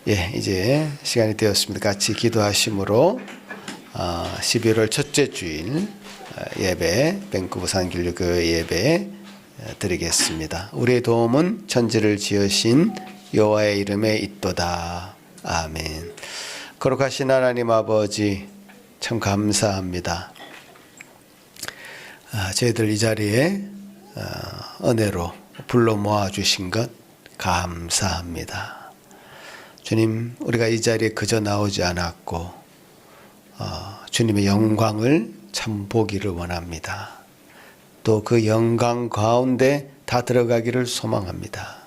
이제 시간이 되었습니다. 같이 기도하심으로 11월 첫째 주일 예배, 밴쿠버 산길교회 예배 드리겠습니다. 우리의 도움은 천지를 지으신 여호와의 이름에 있도다. 아멘. 거룩하신 하나님 아버지, 참 감사합니다. 저희들 이 자리에 은혜로 불러 모아주신 것 감사합니다. 주님, 우리가 이 자리에 그저 나오지 않았고 주님의 영광을 참 보기를 원합니다. 또 그 영광 가운데 다 들어가기를 소망합니다.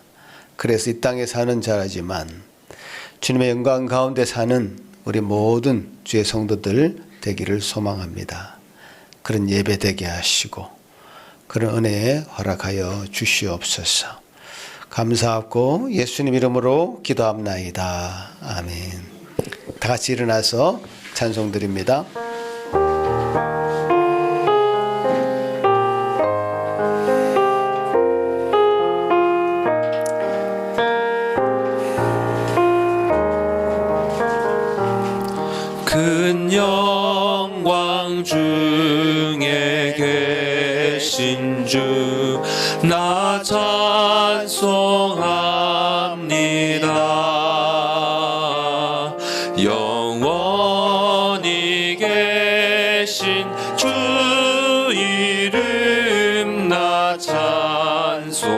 그래서 이 땅에 사는 자라지만 주님의 영광 가운데 사는 우리 모든 주의 성도들 되기를 소망합니다. 그런 예배 되게 하시고 그런 은혜에 허락하여 주시옵소서. 감사하고 예수님 이름으로 기도합나이다. 아멘. 다 같이 일어나서 찬송 드립니다. 큰 영광 중에 계신 주 나 찬송합니다. 영원히 계신 주 이름 나 찬송합니다.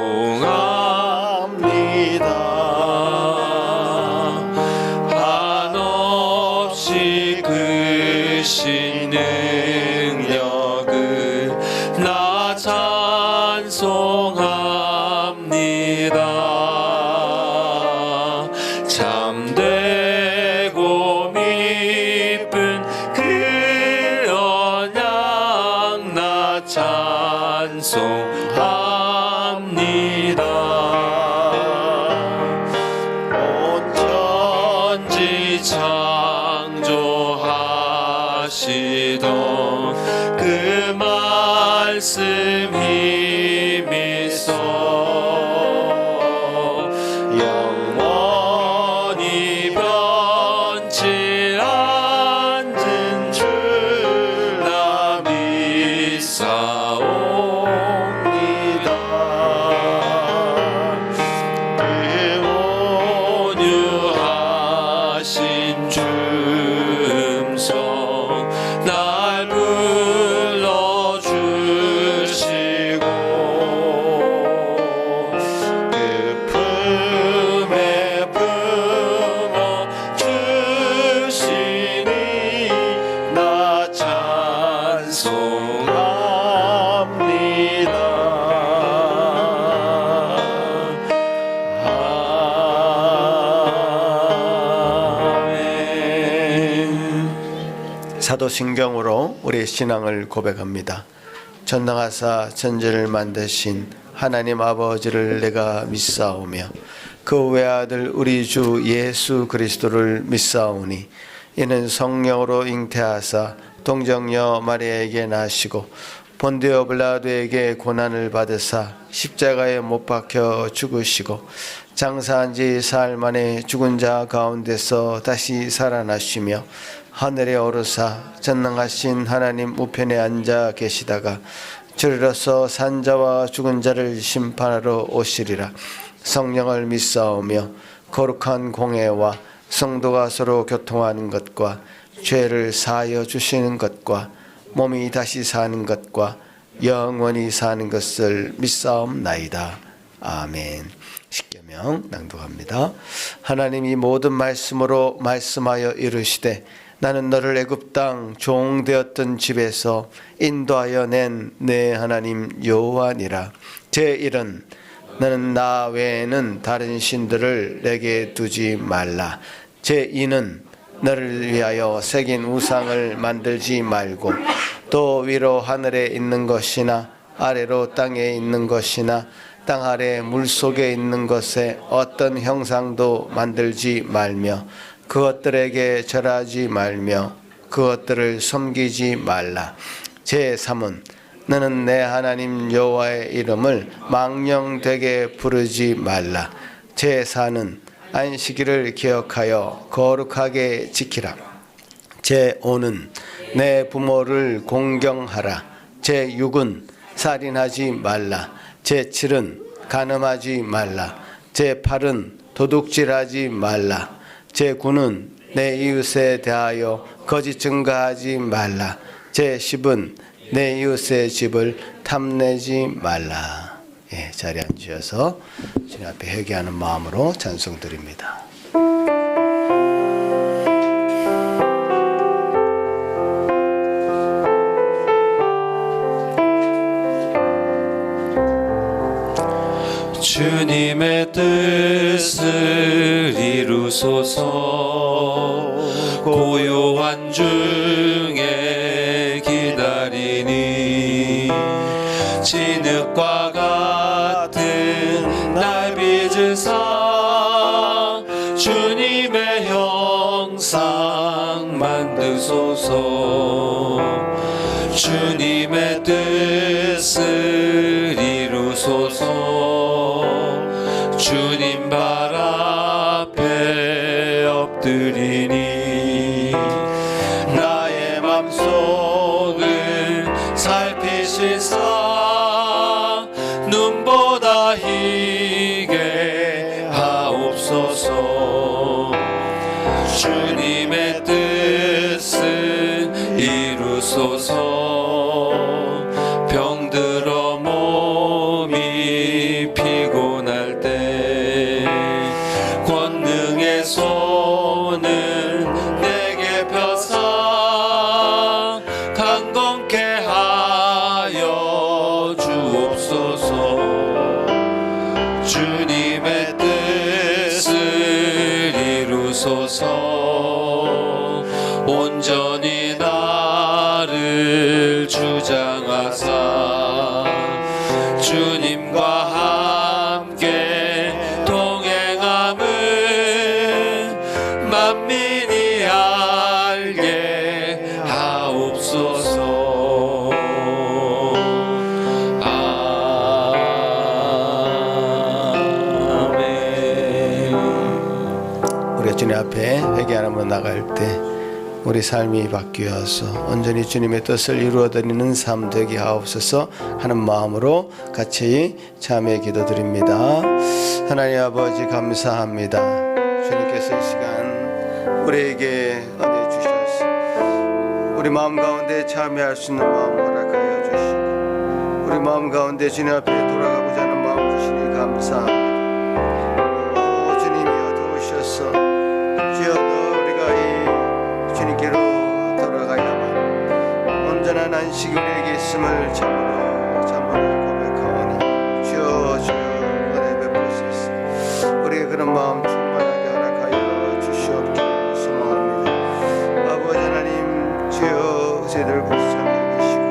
한없이 크신 능력을 나 찬송합니다. 참되고 미쁜 그 언약 나 찬송합니다. 온 천지 창조하시던 그 말씀 힘있어 영원히 변치 않는 줄 나 믿사옵니다. 그 온유하신 주 음성 날 불러주시고 그 품에 품어주시니 나 찬송합니다. 아멘. 사도신경으로 우리의 신앙을 고백합니다. 전능하사 천지를 만드신 하나님 아버지를 내가 믿사오며 그 외아들 우리 주 예수 그리스도를 믿사오니 이는 성령으로 잉태하사 동정녀 마리아에게 나시고 본디오 빌라도에게 고난을 받으사 십자가에 못 박혀 죽으시고 장사한 지 사흘 만에 죽은 자 가운데서 다시 살아나시며 하늘에 오르사 전능하신 하나님 우편에 앉아 계시다가 주리로서 산자와 죽은 자를 심판하러 오시리라. 성령을 믿사오며 거룩한 공회와 성도가 서로 교통하는 것과 죄를 사하여 주시는 것과 몸이 다시 사는 것과 영원히 사는 것을 믿사옵나이다. 아멘. 십계명 낭독합니다. 하나님이 모든 말씀으로 말씀하여 이르시되 나는 너를 애굽 땅 종되었던 집에서 인도하여 낸 내 하나님 여호와니라. 제1은 너는 나 외에는 다른 신들을 내게 두지 말라. 제2는 너를 위하여 새긴 우상을 만들지 말고 또 위로 하늘에 있는 것이나 아래로 땅에 있는 것이나 땅 아래 물속에 있는 것에 어떤 형상도 만들지 말며 그것들에게 절하지 말며 그것들을 섬기지 말라. 제3은 너는 내 하나님 여호와의 이름을 망령되게 부르지 말라. 제4는 안식일을 기억하여 거룩하게 지키라. 제5는 내 부모를 공경하라. 제6은 살인하지 말라. 제7은 간음하지 말라. 제8은 도둑질하지 말라. 제9는 내 이웃에 대하여 거짓 증거하지 말라. 제10은 내 이웃의 집을 탐내지 말라. 예, 자리에 앉으셔서 주님 앞에 회개하는 마음으로 찬송 드립니다. 주님의 뜻을 이루소서. 고요한 중에 기다리니 진흙과 같은 날 빚으사 주님의 형상 만드소서. 주님의 뜻을 이루소서. 주님 발 앞에 엎드리니 나의 맘속을 살피시사 눈보다 희게 하옵소서. 주님의 뜻을 이루소서. 병들어 몸이 피곤할 때 권능의 손은 내게 펴사 강건케 하여 주옵소서. 주님의 뜻을 이루소서. 온전히 나를 주장하사 주님과 함께 동행함을 만민이 알게 하옵소서. 아멘. 우리가 주님 앞에 회개하며 나갈 때 우리 삶이 바뀌어서 온전히 주님의 뜻을 이루어드리는 삶 되게 하옵소서 하는 마음으로 같이 참여 기도드립니다. 하나님 아버지 감사합니다. 주님께서 이 시간 우리에게 은혜 주셔서 우리 마음 가운데 참여할 수 있는 마음 허락하여 주시고 우리 마음 가운데 주님 앞에 돌아가고자 하는 마음 주시니 감사합니다. 오 주님이여 도우셔서 주여 우리가 이 주님께로 돌아가야만 온전한 안식이 우리에게 있음을 참으로 고백하오니 주여 은혜 베푸소서. 우리의 그런 마음 충만하게 허락하여 주시옵기를 소망합니다. 아버지 하나님 주여 저희들 불쌍히 여기시고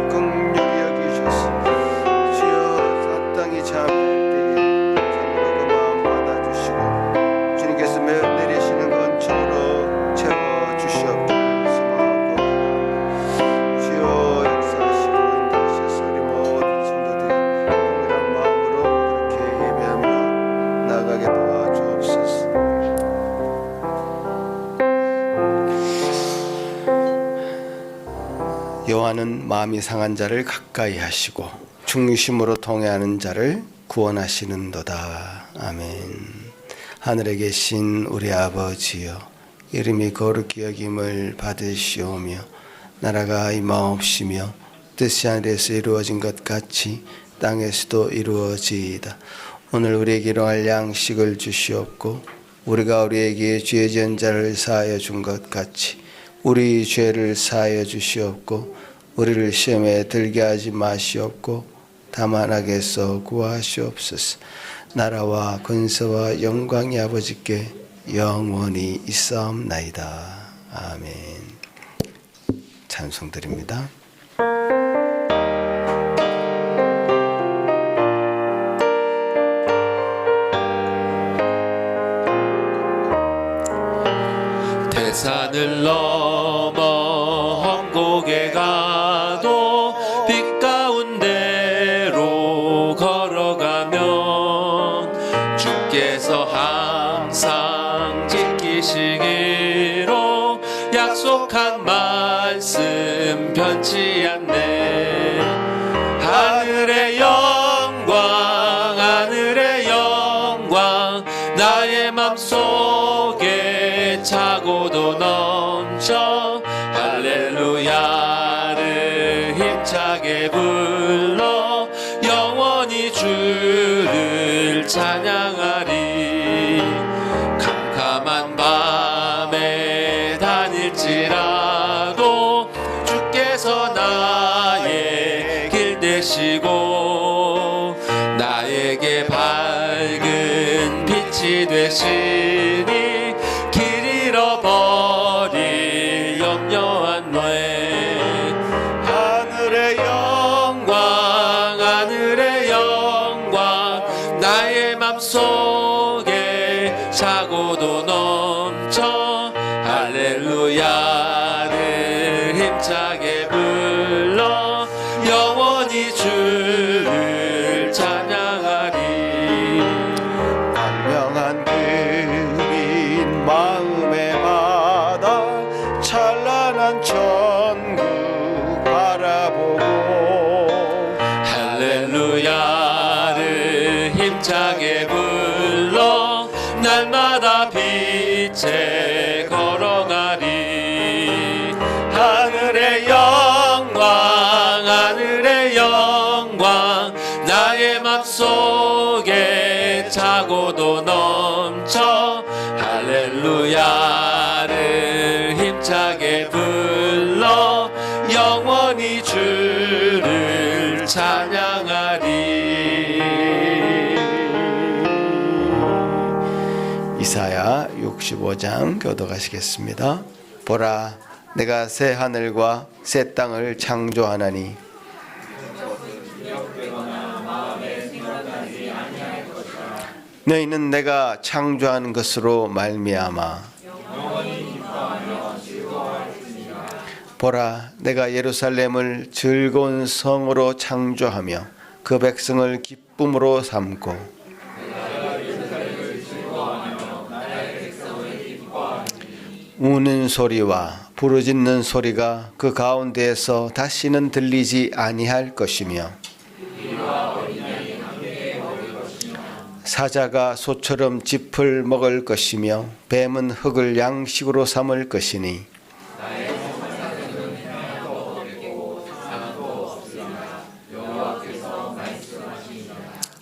긍휼히 여기셔서 주여 마땅히 참여할 때에 참으로 그 마음 받아주시고 주님께서 내리시는 건처로 주시옵기를 소망하고 주여 역사하시고 인도하셔서 우리 모든 성도들 동일한 마음으로 그렇게 예배하며 나아가게 도와주옵소서. 여호와는 마음이 상한 자를 가까이 하시고 중심으로 통회하는 자를 구원하시는도다. 아멘. 하늘에 계신 우리 아버지여 이름이 거룩히 여김을 받으시오며 나라가 임하옵시며 뜻이 하늘에서 이루어진 것 같이 땅에서도 이루어지이다. 오늘 우리에게 일용할 양식을 주시옵고 우리가 우리에게 죄 지은 자를 사하여 준 것 같이 우리 죄를 사하여 주시옵고 우리를 시험에 들게 하지 마시옵고 다만 악에서 구하시옵소서. 나라와 권세와 영광이 아버지께 영원히 있사옵나이다. 아멘. 찬송드립니다. 대산을 넘어 험곡에 가도 빛 가운데로 걸어가면 주께서 항상 말씀 변치 않네. 하늘의 영광 하늘의 영광 나의 맘속에 차고도 넘쳐 할렐루야를 힘차게 불러 영원히 주를 찬양하리. 캄캄한 밤에 다닐지라도 주께서 나의 길 되시고 나에게 밝은 빛이 되시니 길 잃어버릴 염려한 뇌. 하늘의 영광 하늘의 영광 나의 맘속에 차고도 넘쳐 할렐루야를 힘차게 불러 영원히 주를 찬양하리. 광명한 그린 마음의 바다 찬란한 천국 바라보고 할렐루야를 힘차게 불러 날마다 빛에 걸어가리. 하늘의 영광 하늘의 영광 나의 맘속에 차고도 넘쳐 할렐루야를 힘차게 불러 영원히 주를 찬양하리. 이사야 65장 교독하시겠습니다. 보라, 내가 새 하늘과 새 땅을 창조하나니 너희는 내가 창조한 것으로 말미암아 보라, 내가 예루살렘을 즐거운 성으로 창조하며 그 백성을 기쁨으로 삼고 우는 소리와 부르짖는 소리가 그 가운데에서 다시는 들리지 아니할 것이며 사자가 소처럼 짚을 먹을 것이며 뱀은 흙을 양식으로 삼을 것이니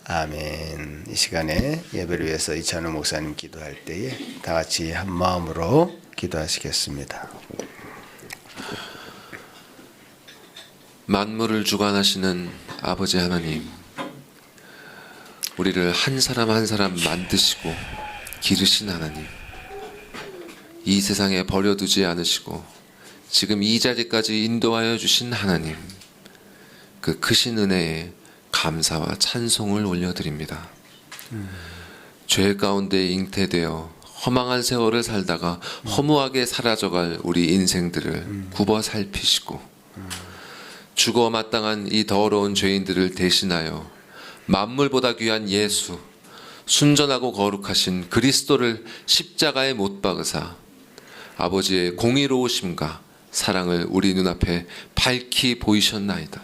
아멘. 이 시간에 예배를 위해서 이찬우 목사님 기도할 때에 다 같이 한 마음으로 기도하시겠습니다. 만물을 주관하시는 아버지 하나님, 우리를 한 사람 한 사람 만드시고 기르신 하나님, 이 세상에 버려두지 않으시고 지금 이 자리까지 인도하여 주신 하나님, 그 크신 은혜에 감사와 찬송을 올려드립니다. 죄 가운데 잉태되어 허망한 세월을 살다가 허무하게 사라져갈 우리 인생들을 굽어 살피시고 죽어 마땅한 이 더러운 죄인들을 대신하여 만물보다 귀한 예수, 순전하고 거룩하신 그리스도를 십자가에 못 박으사 아버지의 공의로우심과 사랑을 우리 눈앞에 밝히 보이셨나이다.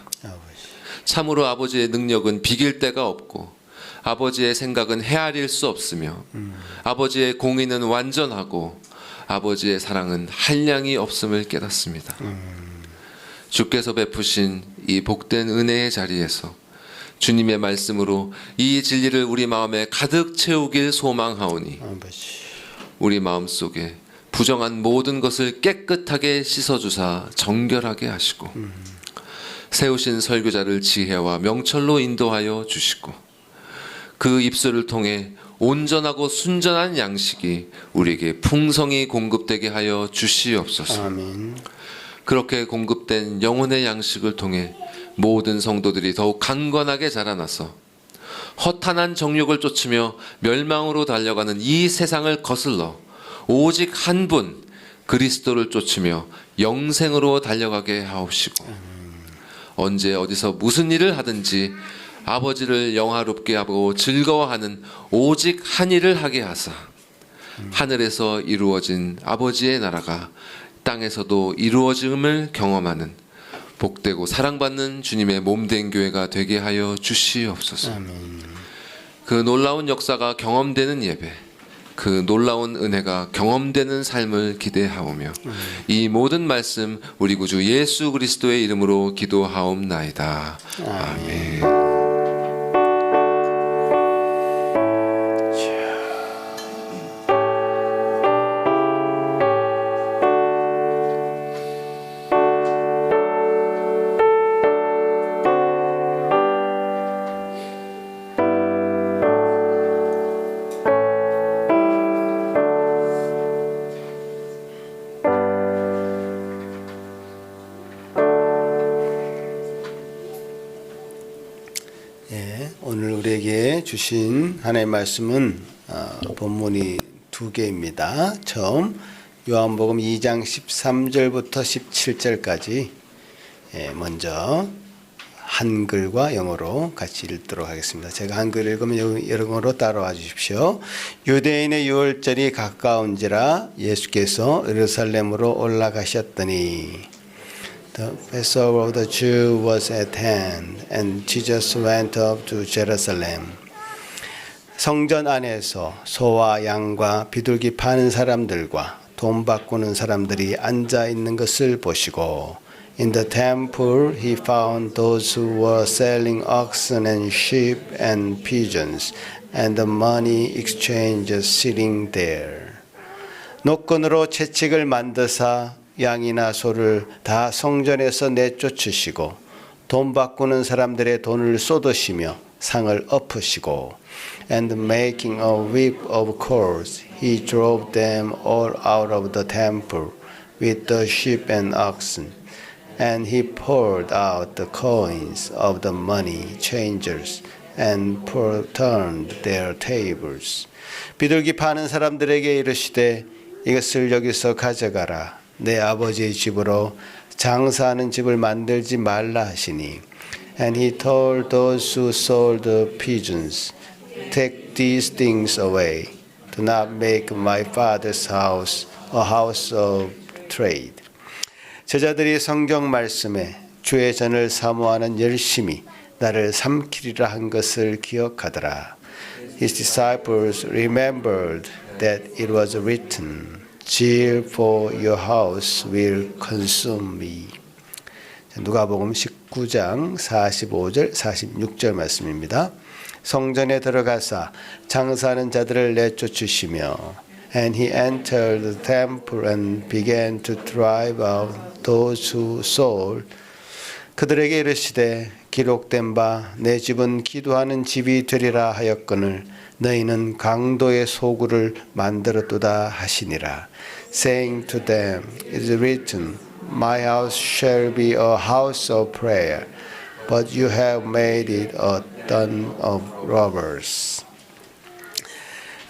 참으로 아버지의 능력은 비길 데가 없고 아버지의 생각은 헤아릴 수 없으며 아버지의 공의는 완전하고 아버지의 사랑은 한량이 없음을 깨닫습니다. 주께서 베푸신 이 복된 은혜의 자리에서 주님의 말씀으로 이 진리를 우리 마음에 가득 채우길 소망하오니 우리 마음속에 부정한 모든 것을 깨끗하게 씻어주사 정결하게 하시고 세우신 설교자를 지혜와 명철로 인도하여 주시고 그 입술을 통해 온전하고 순전한 양식이 우리에게 풍성히 공급되게 하여 주시옵소서. 아멘. 그렇게 공급된 영혼의 양식을 통해 모든 성도들이 더욱 강건하게 자라나서 허탄한 정욕을 쫓으며 멸망으로 달려가는 이 세상을 거슬러 오직 한 분 그리스도를 쫓으며 영생으로 달려가게 하옵시고 언제 어디서 무슨 일을 하든지 아버지를 영화롭게 하고 즐거워하는 오직 한 일을 하게 하사 하늘에서 이루어진 아버지의 나라가 땅에서도 이루어짐을 경험하는 복되고 사랑받는 주님의 몸된 교회가 되게 하여 주시옵소서. 그 놀라운 역사가 경험되는 예배, 그 놀라운 은혜가 경험되는 삶을 기대하오며 이 모든 말씀 우리 구주 예수 그리스도의 이름으로 기도하옵나이다. 아멘. 오늘 우리에게 주신 하나님의 말씀은 본문이 두 개입니다. 처음 요한복음 2장 13절부터 17절까지 먼저 한글과 영어로 같이 읽도록 하겠습니다. 제가 한글 읽으면 영어로 따라와 주십시오. 유대인의 유월절이 가까운지라 예수께서 예루살렘으로 올라가셨더니 The Passover of the Jews was at hand, and Jesus went up to Jerusalem. 성전 안에서 소와 양과 비둘기 파는 사람들과 돈 바꾸는 사람들이 앉아 있는 것을 보시고, In the temple he found those who were selling oxen and sheep and pigeons, and the money exchangers sitting there. 노끈으로 채찍을 만드사 양이나 소를 다 성전에서 내쫓으시고 돈 바꾸는 사람들의 돈을 쏟으시며 상을 엎으시고 and making a whip of cords he drove them all out of the temple with the sheep and oxen and he poured out the coins of the money changers and turned their tables. 비둘기 파는 사람들에게 이르시되 이것을 여기서 가져가라. 내 아버지의 집으로 장사하는 집을 만들지 말라 하시니 And he told those who sold the pigeons, Take these things away. Do not make my father's house a house of trade. 제자들이 성경 말씀에 주의 전을 사모하는 열심히 나를 삼키리라 한 것을 기억하더라. His disciples remembered that it was written, Zeal for your house will consume me. 누가복음 19장 45절 46절 말씀입니다. 성전에 들어가사 장사하는 자들을 내쫓으시며 And he entered the temple and began to drive out those who sold. 그들에게 이르시되 기록된 바 내 집은 기도하는 집이 되리라 하였거늘 너희는 강도의 소굴을 만들었도다 하시니라. Saying to them, It is written, My house shall be a house of prayer, but you have made it a den of robbers.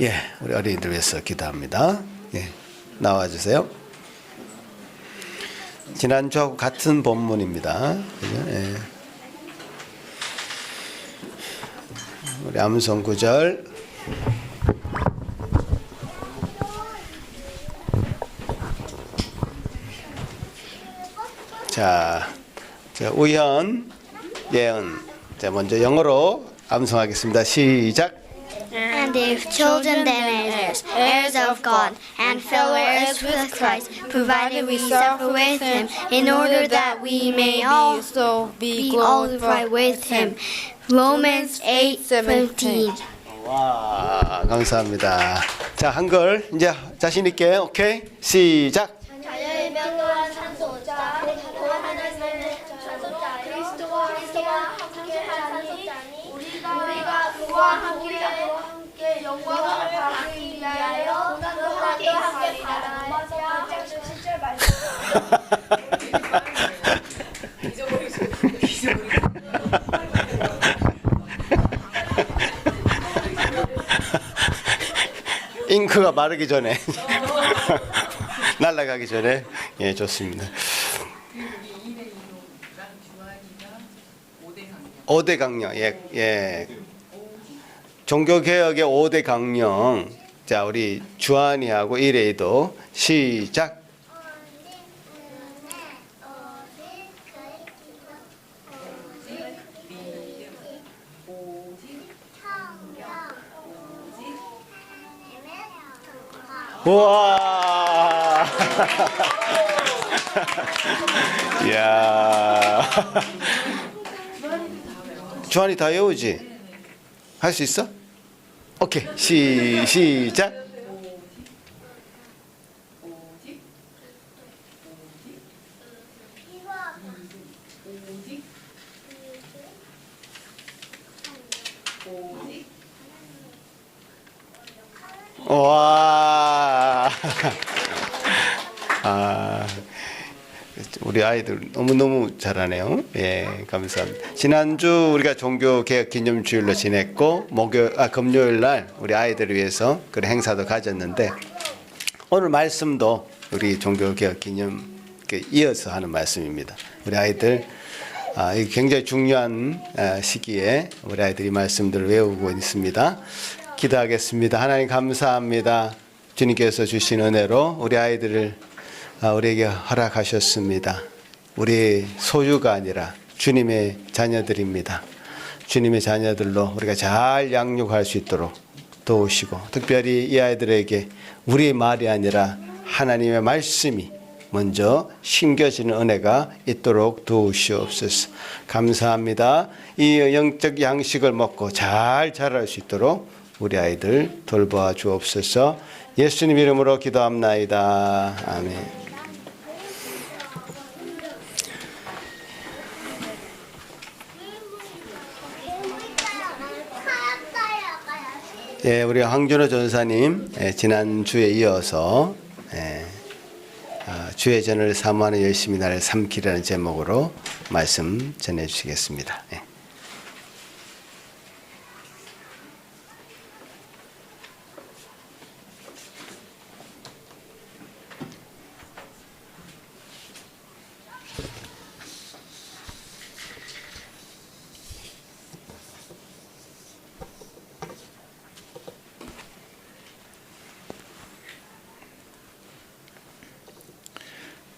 예, 우리 어린이들 위해서 기도합니다. 예, 나와주세요. 지난주하고 같은 본문입니다. 그죠? 예. 우리 암송 구절. 자, 우현, 예은. 자, 먼저 영어로 암송하겠습니다. 시작. And if children then heirs, heirs of God, and fellow heirs with Christ, provided we suffer with him, in order that we may also be glorified with him. Romans 8:17. 와, 감사합니다. 자, 한글 이제 자신 있게 오케이 시작. 자녀의 명령한 산소자 하나님의 산소자 그리스도와 함께하니 우리가 그와 함께 영광을 받기 위하여 또한 함께 살아야 7절 말씀. 잉크가 마르기 전에 날아가기 전에 예 좋습니다. 5대 강령 예 종교개혁의 5대 강령. 자 우리 주한이하고 이레이도 시작. 우와. 이야. 주한이 다 외우지? 할 수 있어? 오케이. 시작. 와. 아, 우리 아이들 너무너무 잘하네요. 예, 감사합니다. 지난주 우리가 종교개혁 기념주일로 지냈고, 금요일 날 우리 아이들을 위해서 그런 행사도 가졌는데, 오늘 말씀도 우리 종교개혁 기념 이어서 하는 말씀입니다. 우리 아이들, 이 굉장히 중요한 시기에 우리 아이들이 말씀들을 외우고 있습니다. 기도하겠습니다. 하나님 감사합니다. 주님께서 주신 은혜로 우리 아이들을 우리에게 허락하셨습니다. 우리 소유가 아니라 주님의 자녀들입니다. 주님의 자녀들로 우리가 잘 양육할 수 있도록 도우시고, 특별히 이 아이들에게 우리의 말이 아니라 하나님의 말씀이 먼저 심겨지는 은혜가 있도록 도우시옵소서. 감사합니다. 이 영적 양식을 먹고 잘 자랄 수 있도록 우리 아이들 돌보아 주옵소서. 예수님 이름으로 기도합나이다. 아멘. 예, 우리 황준호 전사님 지난주에 이어서 주의 전을 사모하는 열심히 나를 삼키라는 제목으로 말씀 전해 주시겠습니다. 예.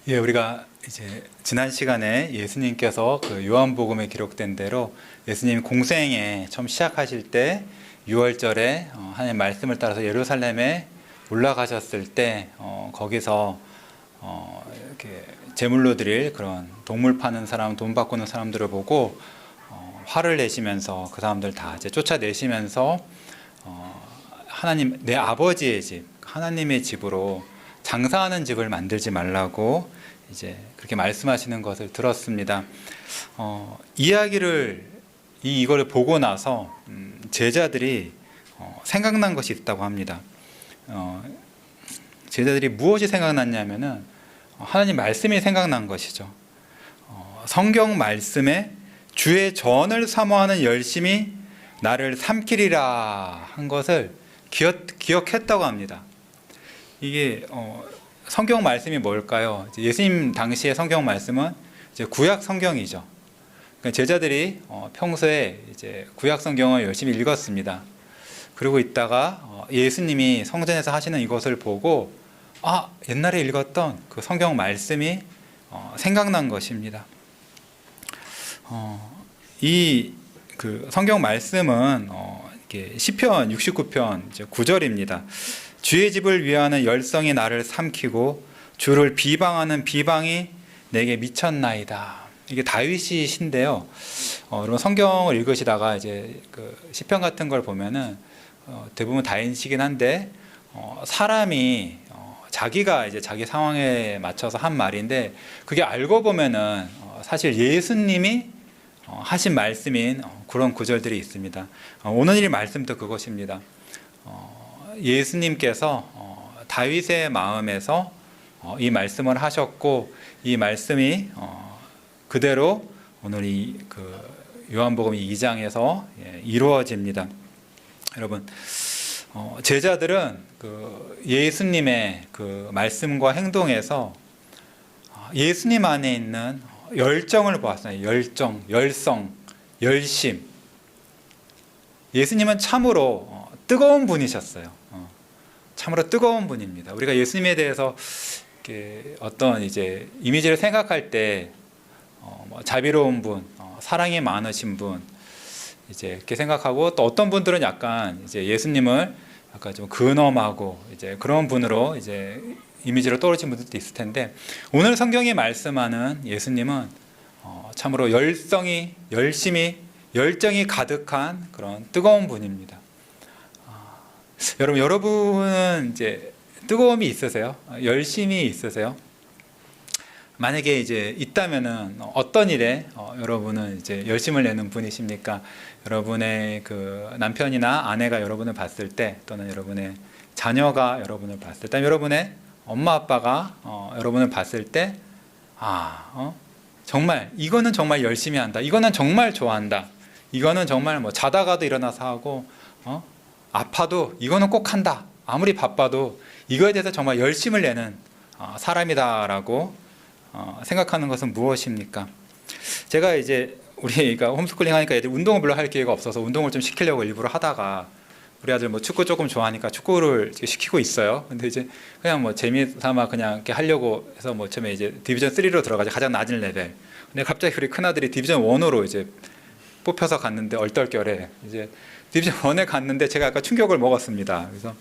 예, 우리가 이제 지난 시간에 예수님께서 그 요한복음에 기록된 대로 예수님 공생에 처음 시작하실 때 6월절에 하나님 말씀을 따라서 예루살렘에 올라가셨을 때 거기서 이렇게 제물로 드릴 그런 동물 파는 사람, 돈 바꾸는 사람들을 보고 화를 내시면서 그 사람들 다 이제 쫓아내시면서 하나님 내 아버지의 집, 하나님의 집으로 장사하는 집을 만들지 말라고 이제 그렇게 말씀하시는 것을 들었습니다. 이거를 보고 나서 제자들이 생각난 것이 있다고 합니다. 제자들이 무엇이 생각났냐면은 하나님 말씀이 생각난 것이죠. 성경 말씀에 주의 전을 사모하는 열심이 나를 삼키리라 한 것을 기억했다고 합니다. 이게 성경 말씀이 뭘까요? 예수님 당시의 성경 말씀은 이제 구약 성경이죠. 그러니까 제자들이 평소에 이제 구약 성경을 열심히 읽었습니다. 그리고 있다가 예수님이 성전에서 하시는 이것을 보고 옛날에 읽었던 그 성경 말씀이 생각난 것입니다. 이 그 성경 말씀은 시편 69편 9절입니다. 주의 집을 위하는 열성이 나를 삼키고 주를 비방하는 비방이 내게 미쳤나이다. 이게 다윗이 시인데요. 여러분 성경을 읽으시다가 이제 그 시편 같은 걸 보면은 대부분 다윗이긴 한데 사람이 자기가 이제 자기 상황에 맞춰서 한 말인데 그게 알고 보면은 사실 예수님이 하신 말씀인 그런 구절들이 있습니다. 오늘 이 말씀도 그것입니다. 예수님께서 다윗의 마음에서 이 말씀을 하셨고 이 말씀이 그대로 오늘 이 그 요한복음 2장에서 이루어집니다. 여러분 제자들은 그 예수님의 그 말씀과 행동에서 예수님 안에 있는 열정을 보았어요. 열성, 열심. 예수님은 참으로 뜨거운 분이셨어요. 참으로 뜨거운 분입니다. 우리가 예수님에 대해서 어떤 이제 이미지를 생각할 때 자비로운 분, 사랑이 많으신 분, 이제 이렇게 생각하고 또 어떤 분들은 약간 이제 예수님을 아까 좀 근엄하고 이제 그런 분으로 이제 이미지로 떠오르신 분들도 있을 텐데, 오늘 성경이 말씀하는 예수님은 참으로 열정이 가득한 그런 뜨거운 분입니다. 여러분은 이제 뜨거움이 있으세요? 열심히 있으세요? 만약에 이제 있다면은 어떤 일에 여러분은 이제 열심을 내는 분이십니까? 여러분의 그 남편이나 아내가 여러분을 봤을 때, 또는 여러분의 자녀가 여러분을 봤을 때, 여러분의 엄마 아빠가 여러분을 봤을 때, 정말 이거는 정말 열심히 한다. 이거는 정말 좋아한다. 이거는 정말 뭐 자다가도 일어나서 하고, 아파도 이거는 꼭 한다. 아무리 바빠도 이거에 대해서 정말 열심을 내는 사람이다라고 생각하는 것은 무엇입니까? 제가 이제 우리가 홈스쿨링 하니까 애들 운동을 별로 할 기회가 없어서 운동을 좀 시키려고 일부러 하다가, 우리 아들 뭐 축구 조금 좋아하니까 축구를 시키고 있어요. 근데 이제 그냥 뭐 재미삼아 그냥 이렇게 하려고 해서 뭐 처음에 이제 디비전 3로 들어가죠. 가장 낮은 레벨. 근데 갑자기 우리 큰 아들이 디비전 1으로 이제 뽑혀서 갔는데, 얼떨결에 이제 디비전 1에 갔는데 제가 아까 충격을 먹었습니다. 그래서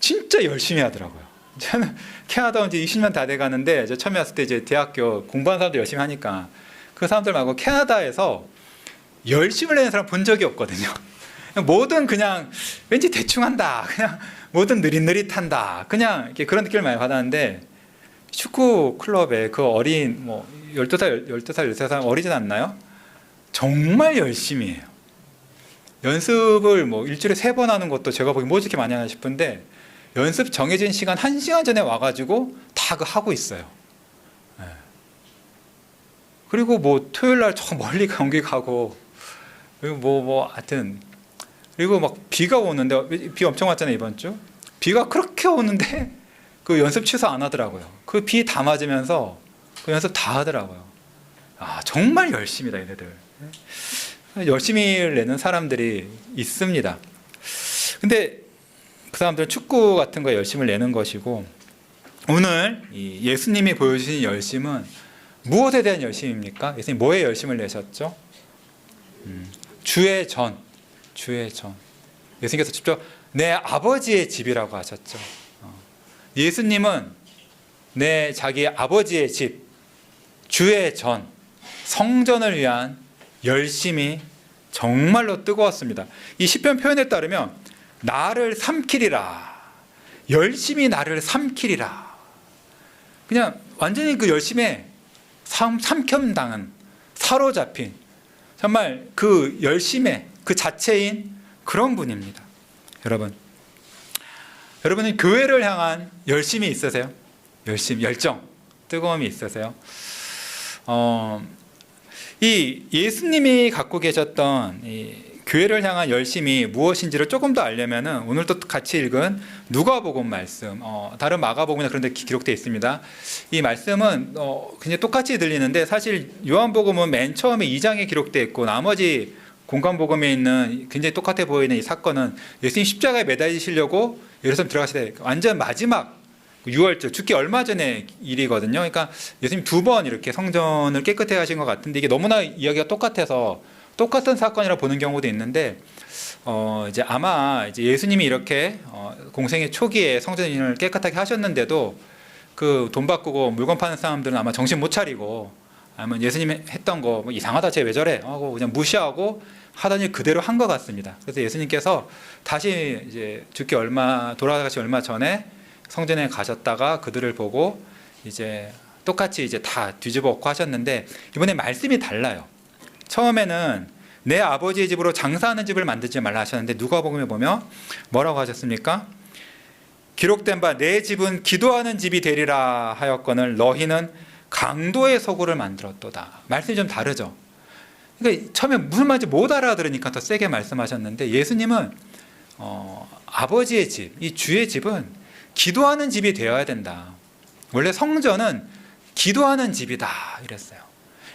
진짜 열심히 하더라고요. 저는 캐나다 온 지 20년 다 돼 가는데, 저 처음에 왔을 때 이제 대학교 공부하는 사람들 열심히 하니까 그 사람들 말고 캐나다에서 열심을 내는 사람 본 적이 없거든요. 뭐든 그냥 왠지 대충 한다. 그냥 뭐든 느릿느릿한다. 그냥 이렇게 그런 느낌을 많이 받았는데, 축구 클럽에 그 어린 뭐 12살, 13살 어리진 않나요? 정말 열심히 해요. 연습을 뭐 일주일에 3번 하는 것도 제가 보기 뭐 이렇게 많이 하나 싶은데, 연습 정해진 시간 1시간 전에 와가지고 다 하고 있어요. 네. 그리고 뭐 토요일 날 저 멀리 경기 가고, 그리고 하여튼, 그리고 막 비가 오는데, 비 엄청 왔잖아요 이번 주. 비가 그렇게 오는데 그 연습 취소 안 하더라고요. 그 비 다 맞으면서 그 연습 다 하더라고요. 정말 열심히다 얘네들. 열심히 내는 사람들이 있습니다. 근데 그 사람들은 축구 같은 거에 열심을 내는 것이고, 오늘 이 예수님이 보여주신 열심은 무엇에 대한 열심입니까? 예수님 뭐에 열심을 내셨죠? 주의 전. 예수님께서 직접 내 아버지의 집이라고 하셨죠. 예수님은 자기 아버지의 집, 주의 전, 성전을 위한 열심이 정말로 뜨거웠습니다. 이 시편 표현에 따르면 나를 삼키리라, 열심히 나를 삼키리라. 그냥 완전히 그 열심에 삼켰당한, 사로잡힌, 정말 그 열심의 그 자체인 그런 분입니다. 여러분은 교회를 향한 열심이 있으세요? 열정, 뜨거움이 있으세요? 이 예수님이 갖고 계셨던 이 교회를 향한 열심이 무엇인지를 조금 더 알려면은, 오늘 또 같이 읽은 누가복음 말씀, 다른 마가복음이나 그런 데 기록되어 있습니다. 이 말씀은 굉장히 똑같이 들리는데, 사실 요한복음은 맨 처음에 2장에 기록되어 있고, 나머지 공관복음에 있는 굉장히 똑같아 보이는 이 사건은 예수님 십자가에 매달리시려고 예루살렘 들어가실 때 완전 마지막 6월절, 죽기 얼마 전에 일이거든요. 그러니까 예수님 2번 이렇게 성전을 깨끗해 하신 것 같은데, 이게 너무나 이야기가 똑같아서 똑같은 사건이라 보는 경우도 있는데, 이제 아마 이제 예수님이 이렇게 공생의 초기에 성전을 깨끗하게 하셨는데도 그 돈 바꾸고 물건 파는 사람들은 아마 정신 못 차리고, 아니면 예수님이 했던 거 뭐 이상하다, 쟤 왜 저래 하고 그냥 무시하고 하던 일 그대로 한 것 같습니다. 그래서 예수님께서 다시 이제 돌아가시 얼마 전에 성전에 가셨다가 그들을 보고 이제 똑같이 이제 다 뒤집어 엎고 하셨는데, 이번에 말씀이 달라요. 처음에는 내 아버지의 집으로 장사하는 집을 만들지 말라 하셨는데, 누가복음에 보면 뭐라고 하셨습니까? 기록된 바 내 집은 기도하는 집이 되리라 하였거늘 너희는 강도의 소굴을 만들었도다. 말씀이 좀 다르죠. 그러니까 처음에 무슨 말인지 못 알아들으니까 더 세게 말씀하셨는데, 예수님은 아버지의 집, 이 주의 집은 기도하는 집이 되어야 된다. 원래 성전은 기도하는 집이다 이랬어요.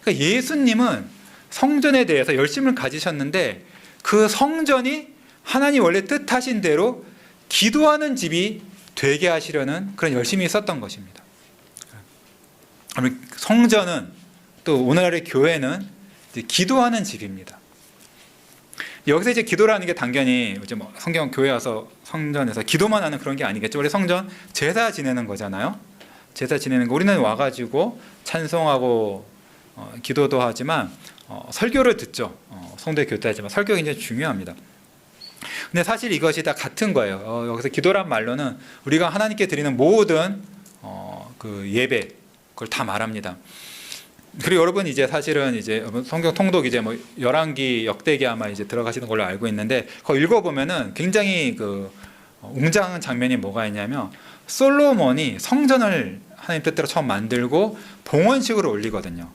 그러니까 예수님은 성전에 대해서 열심을 가지셨는데, 그 성전이 하나님 원래 뜻하신 대로 기도하는 집이 되게 하시려는 그런 열심이 있었던 것입니다. 성전은, 또 오늘날의 교회는 기도하는 집입니다. 여기서 이제 기도라는 게 당연히 이제 뭐 성경 교회 와서 성전에서 기도만 하는 그런 게 아니겠죠. 우리 성전 제사 지내는 거잖아요. 제사 지내는 거 우리는 와가지고 찬송하고 기도도 하지만 설교를 듣죠. 성도에 교도하지만 설교가 굉장히 중요합니다. 근데 사실 이것이 다 같은 거예요. 여기서 기도란 말로는 우리가 하나님께 드리는 모든 그 예배 그걸 다 말합니다. 그리고 여러분 이제 사실은 이제 성경 통독 이제 뭐 열왕기 역대기 아마 이제 들어가시는 걸로 알고 있는데 그거 읽어보면은 굉장히 그 웅장한 장면이 뭐가 있냐면 솔로몬이 성전을 하나님 뜻대로 처음 만들고 봉헌식으로 올리거든요.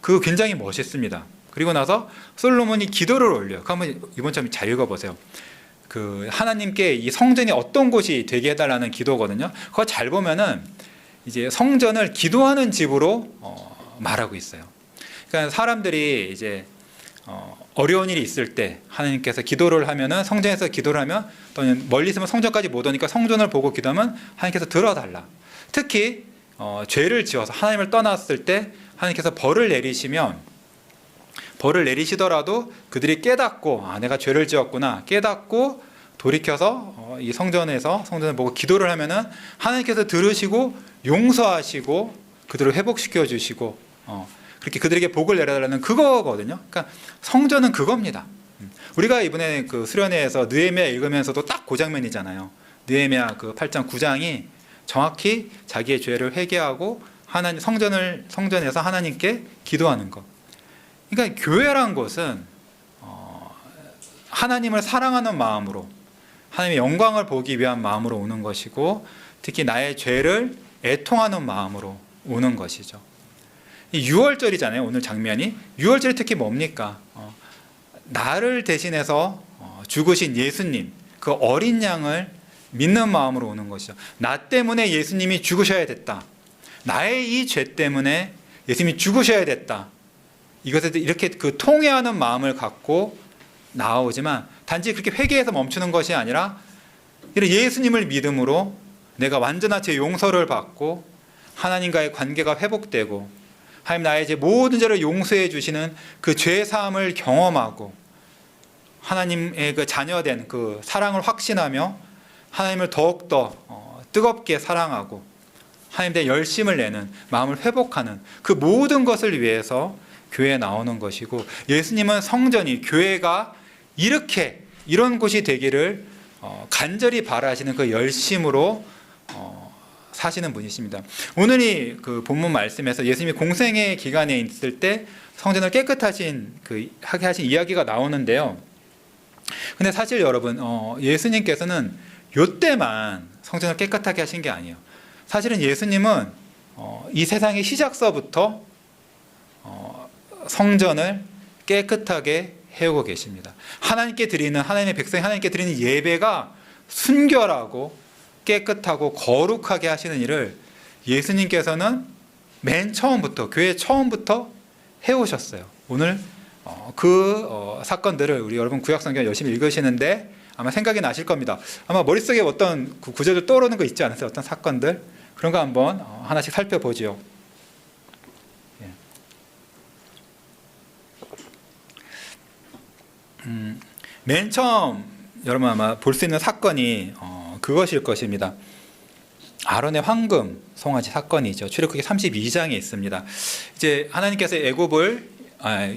그거 굉장히 멋있습니다. 그리고 나서 솔로몬이 기도를 올려요. 한번 이번처럼 잘 읽어보세요. 그 하나님께 이 성전이 어떤 곳이 되게 해달라는 기도거든요. 그거 잘 보면은 이제 성전을 기도하는 집으로 말하고 있어요. 그러니까 사람들이 이제 어려운 일이 있을 때 하나님께서 기도를 하면은 성전에서 기도를 하면 또는 멀리 있으면 성전까지 못 오니까 성전을 보고 기도하면 하나님께서 들어달라. 특히 죄를 지어서 하나님을 떠났을 때 하나님께서 벌을 내리시더라도 그들이 깨닫고 내가 죄를 지었구나 깨닫고 돌이켜서 이 성전을 보고 기도를 하면은 하나님께서 들으시고 용서하시고 그들을 회복시켜 주시고 그렇게 그들에게 복을 내려달라는 그거거든요. 그러니까 성전은 그겁니다. 우리가 이번에 그 수련회에서 느헤미야 읽으면서도 딱 그 장면이잖아요. 느헤미야 그 8장 9장이 정확히 자기의 죄를 회개하고 하나님 성전에서 하나님께 기도하는 것. 그러니까 교회란 것은 하나님을 사랑하는 마음으로 하나님의 영광을 보기 위한 마음으로 오는 것이고 특히 나의 죄를 애통하는 마음으로 오는 것이죠. 이 6월절이잖아요. 오늘 장면이 6월절이 특히 뭡니까? 나를 대신해서 죽으신 예수님 그 어린 양을 믿는 마음으로 오는 것이죠. 나 때문에 예수님이 죽으셔야 됐다. 나의 이 죄 때문에 예수님이 죽으셔야 됐다. 이것에 이렇게 그 통회하는 마음을 갖고 나오지만 단지 그렇게 회개해서 멈추는 것이 아니라 이런 예수님을 믿음으로 내가 완전한 제 용서를 받고 하나님과의 관계가 회복되고 하나님 나의 이제 모든 죄를 용서해 주시는 그 죄 사함을 경험하고 하나님의 그 자녀된 그 사랑을 확신하며 하나님을 더욱더 뜨겁게 사랑하고 하나님에 대해 열심을 내는 마음을 회복하는 그 모든 것을 위해서 교회에 나오는 것이고 예수님은 성전이 교회가 이런 곳이 되기를 간절히 바라시는 그 열심으로 사시는 분이십니다. 오늘이 그 본문 말씀에서 예수님이 공생의 기간에 있을 때 성전을 하게 하신 이야기가 나오는데요. 근데 사실 여러분 예수님께서는 이때만 성전을 깨끗하게 하신 게 아니에요. 사실은 예수님은 이 세상의 시작서부터 성전을 깨끗하게 해오고 계십니다. 하나님의 백성이 하나님께 드리는 예배가 순결하고 깨끗하고 거룩하게 하시는 일을 예수님께서는 맨 처음부터 교회 처음부터 해오셨어요. 오늘 그 사건들을 우리 여러분 구약성경 열심히 읽으시는데 아마 생각이 나실 겁니다. 아마 머릿속에 어떤 구절들 떠오르는 거 있지 않으세요? 어떤 사건들? 그런 거 한번 하나씩 살펴보죠. 맨 처음 여러분 아마 볼 수 있는 사건이 그것일 것입니다. 아론의 황금 송아지 사건이죠. 출애굽기 32장에 있습니다. 이제 하나님께서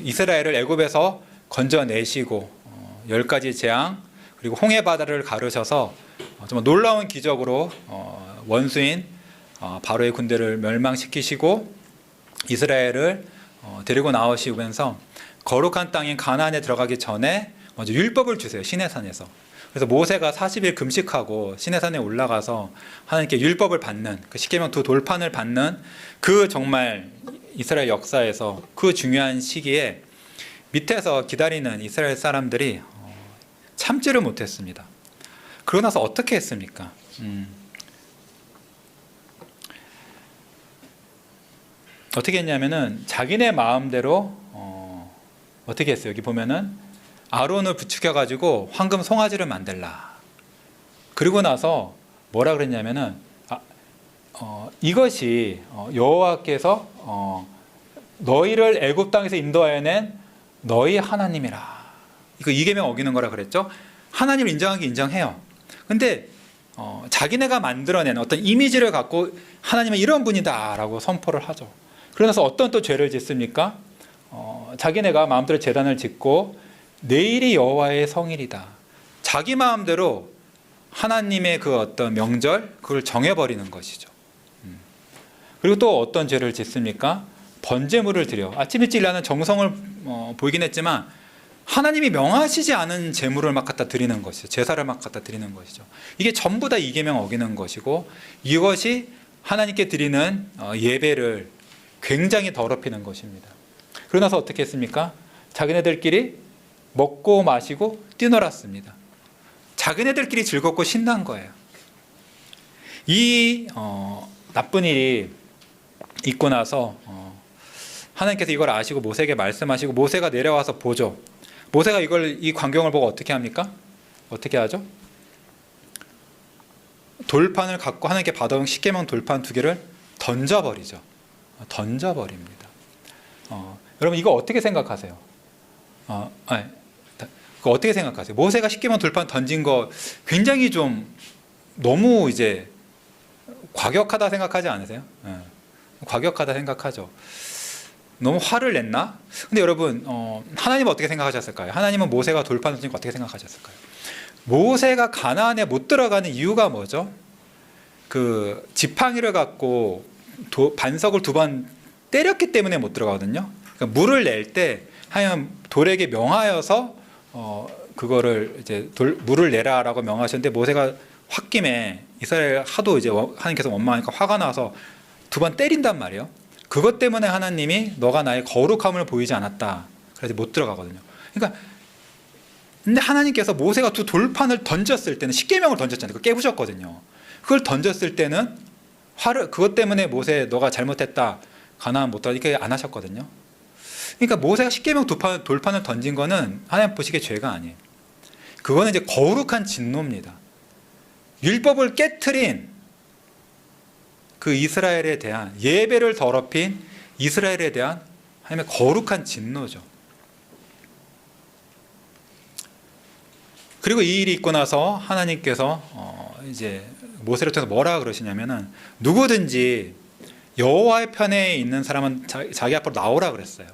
이스라엘을 애굽에서 건져내시고 10가지 재앙 그리고 홍해 바다를 가르셔서 정말 놀라운 기적으로 원수인 바로의 군대를 멸망시키시고 이스라엘을 데리고 나오시면서 거룩한 땅인 가나안에 들어가기 전에 먼저 율법을 주세요. 시내산에서. 그래서 모세가 40일 금식하고 시내산에 올라가서 하나님께 율법을 받는 그 십계명 두 돌판을 받는 그 정말 이스라엘 역사에서 그 중요한 시기에 밑에서 기다리는 이스라엘 사람들이 참지를 못했습니다. 그러고 나서 어떻게 했습니까? 어떻게 했냐면은 자기네 마음대로 어떻게 했어요? 여기 보면은 아론을 부추겨 가지고 황금 송아지를 만들라. 그리고 나서 뭐라 그랬냐면은 이것이 여호와께서 너희를 애굽 땅에서 인도하여 낸 너희 하나님이라. 이거 이계명 어기는 거라 그랬죠. 하나님을 인정하기 인정해요. 근데 자기네가 만들어낸 어떤 이미지를 갖고 하나님은 이런 분이다라고 선포를 하죠. 그러면서 어떤 또 죄를 짓습니까? 자기네가 마음대로 제단을 짓고 내일이 여호와의 성일이다. 자기 마음대로 하나님의 그 어떤 명절 그걸 정해버리는 것이죠. 그리고 또 어떤 죄를 짓습니까? 번제물을 드려. 아침 일찍 일하는 정성을 보이긴 했지만 하나님이 명하시지 않은 제물을 막 갖다 드리는 것이죠. 제사를 막 갖다 드리는 것이죠. 이게 전부 다 이계명 어기는 것이고 이것이 하나님께 드리는 예배를 굉장히 더럽히는 것입니다. 그러고 나서 어떻게 했습니까? 자기네들끼리 먹고 마시고 뛰놀았습니다. 자기네들끼리 즐겁고 신난 거예요. 이 나쁜 일이 있고 나서 하나님께서 이걸 아시고 모세에게 말씀하시고 모세가 내려와서 보죠. 모세가 이 광경을 보고 어떻게 합니까? 어떻게 하죠? 돌판을 갖고 하나님께 받아온 십계명 돌판 2개를 던져버리죠. 던져버립니다. 여러분 이거 어떻게 생각하세요? 그거 어떻게 생각하세요? 모세가 십계명 돌판 던진 거 굉장히 좀 너무 이제 과격하다 생각하지 않으세요? 과격하다 생각하죠. 너무 화를 냈나? 근데 여러분 하나님은 어떻게 생각하셨을까요? 하나님은 모세가 돌판 던진 거 어떻게 생각하셨을까요? 모세가 가나안에 못 들어가는 이유가 뭐죠? 그 지팡이를 갖고 반석을 2번 때렸기 때문에 못 들어가거든요. 그러니까 물을 낼 때 하나님 돌에게 명하여서 그거를 이제 물을 내라라고 명하셨는데 모세가 홧김에 이스라엘 하도 이제 하나님께서 원망하니까 화가 나서 2번 때린단 말이에요. 그것 때문에 하나님이 너가 나의 거룩함을 보이지 않았다. 그래서 못 들어가거든요. 그러니까 근데 하나님께서 모세가 2 돌판을 던졌을 때는 십계명을 던졌잖아요. 그걸 깨부셨거든요. 그걸 던졌을 때는 그것 때문에 모세 너가 잘못했다. 가나안 못 들어가 이렇게 안 하셨거든요. 그러니까 모세가 십계명 돌판을 던진 거는 하나님 보시기에 죄가 아니에요. 그거는 이제 거룩한 진노입니다. 율법을 깨트린 그 이스라엘에 대한 예배를 더럽힌 이스라엘에 대한 하나님의 거룩한 진노죠. 그리고 이 일이 있고 나서 하나님께서 이제 모세를 통해서 뭐라 그러시냐면은 누구든지 여호와의 편에 있는 사람은 자기 앞으로 나오라 그랬어요.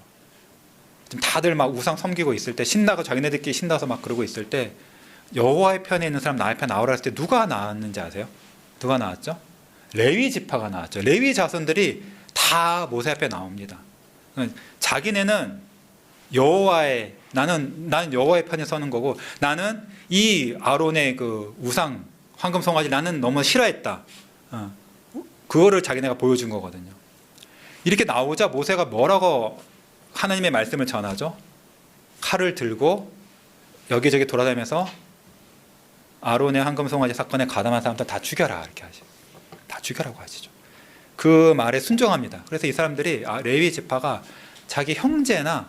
지금 다들 막 우상 섬기고 있을 때 신나고 자기네들끼리 신나서 막 그러고 있을 때 여호와의 편에 있는 사람 나 앞에 나오라 했을 때 누가 나왔는지 아세요? 누가 나왔죠? 레위 지파가 나왔죠. 레위 자손들이 다 모세 앞에 나옵니다. 자기네는 나는 여호와의 편에 서는 거고 나는 이 아론의 그 우상 황금 송아지 나는 너무 싫어했다. 그거를 자기네가 보여준 거거든요. 이렇게 나오자 모세가 뭐라고 하나님의 말씀을 전하죠? 칼을 들고 여기저기 돌아다니면서 아론의 황금 송아지 사건에 가담한 사람들 다 죽여라 이렇게 하시죠. 다 죽여라고 하시죠. 그 말에 순종합니다. 그래서 이 사람들이 레위 지파가 자기 형제나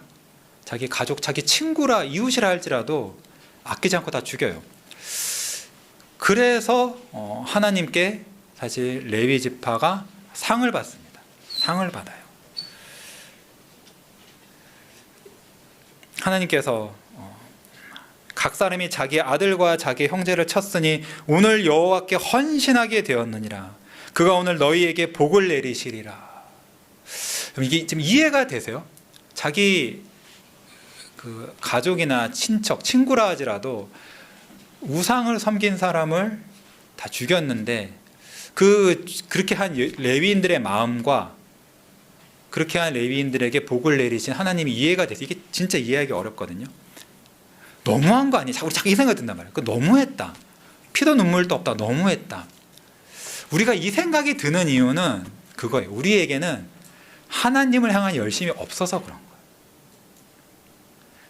자기 가족, 자기 친구라 이웃이라 할지라도 아끼지 않고 다 죽여요. 그래서 하나님께 사실 레위 지파가 상을 받습니다. 상을 받아요. 하나님께서 각 사람이 자기 아들과 자기 형제를 쳤으니 오늘 여호와께 헌신하게 되었느니라. 그가 오늘 너희에게 복을 내리시리라. 이게 지금 이해가 되세요? 자기 그 가족이나 친척, 친구라 하지라도 우상을 섬긴 사람을 다 죽였는데 그렇게 한 레위인들의 마음과 그렇게 한 레위인들에게 복을 내리신 하나님이 이해가 돼서 이게 진짜 이해하기 어렵거든요. 너무한 거 아니야? 자꾸 이 생각이 든단 말이에요. 너무했다. 피도 눈물도 없다. 너무했다. 우리가 이 생각이 드는 이유는 그거예요. 우리에게는 하나님을 향한 열심이 없어서 그런 거예요.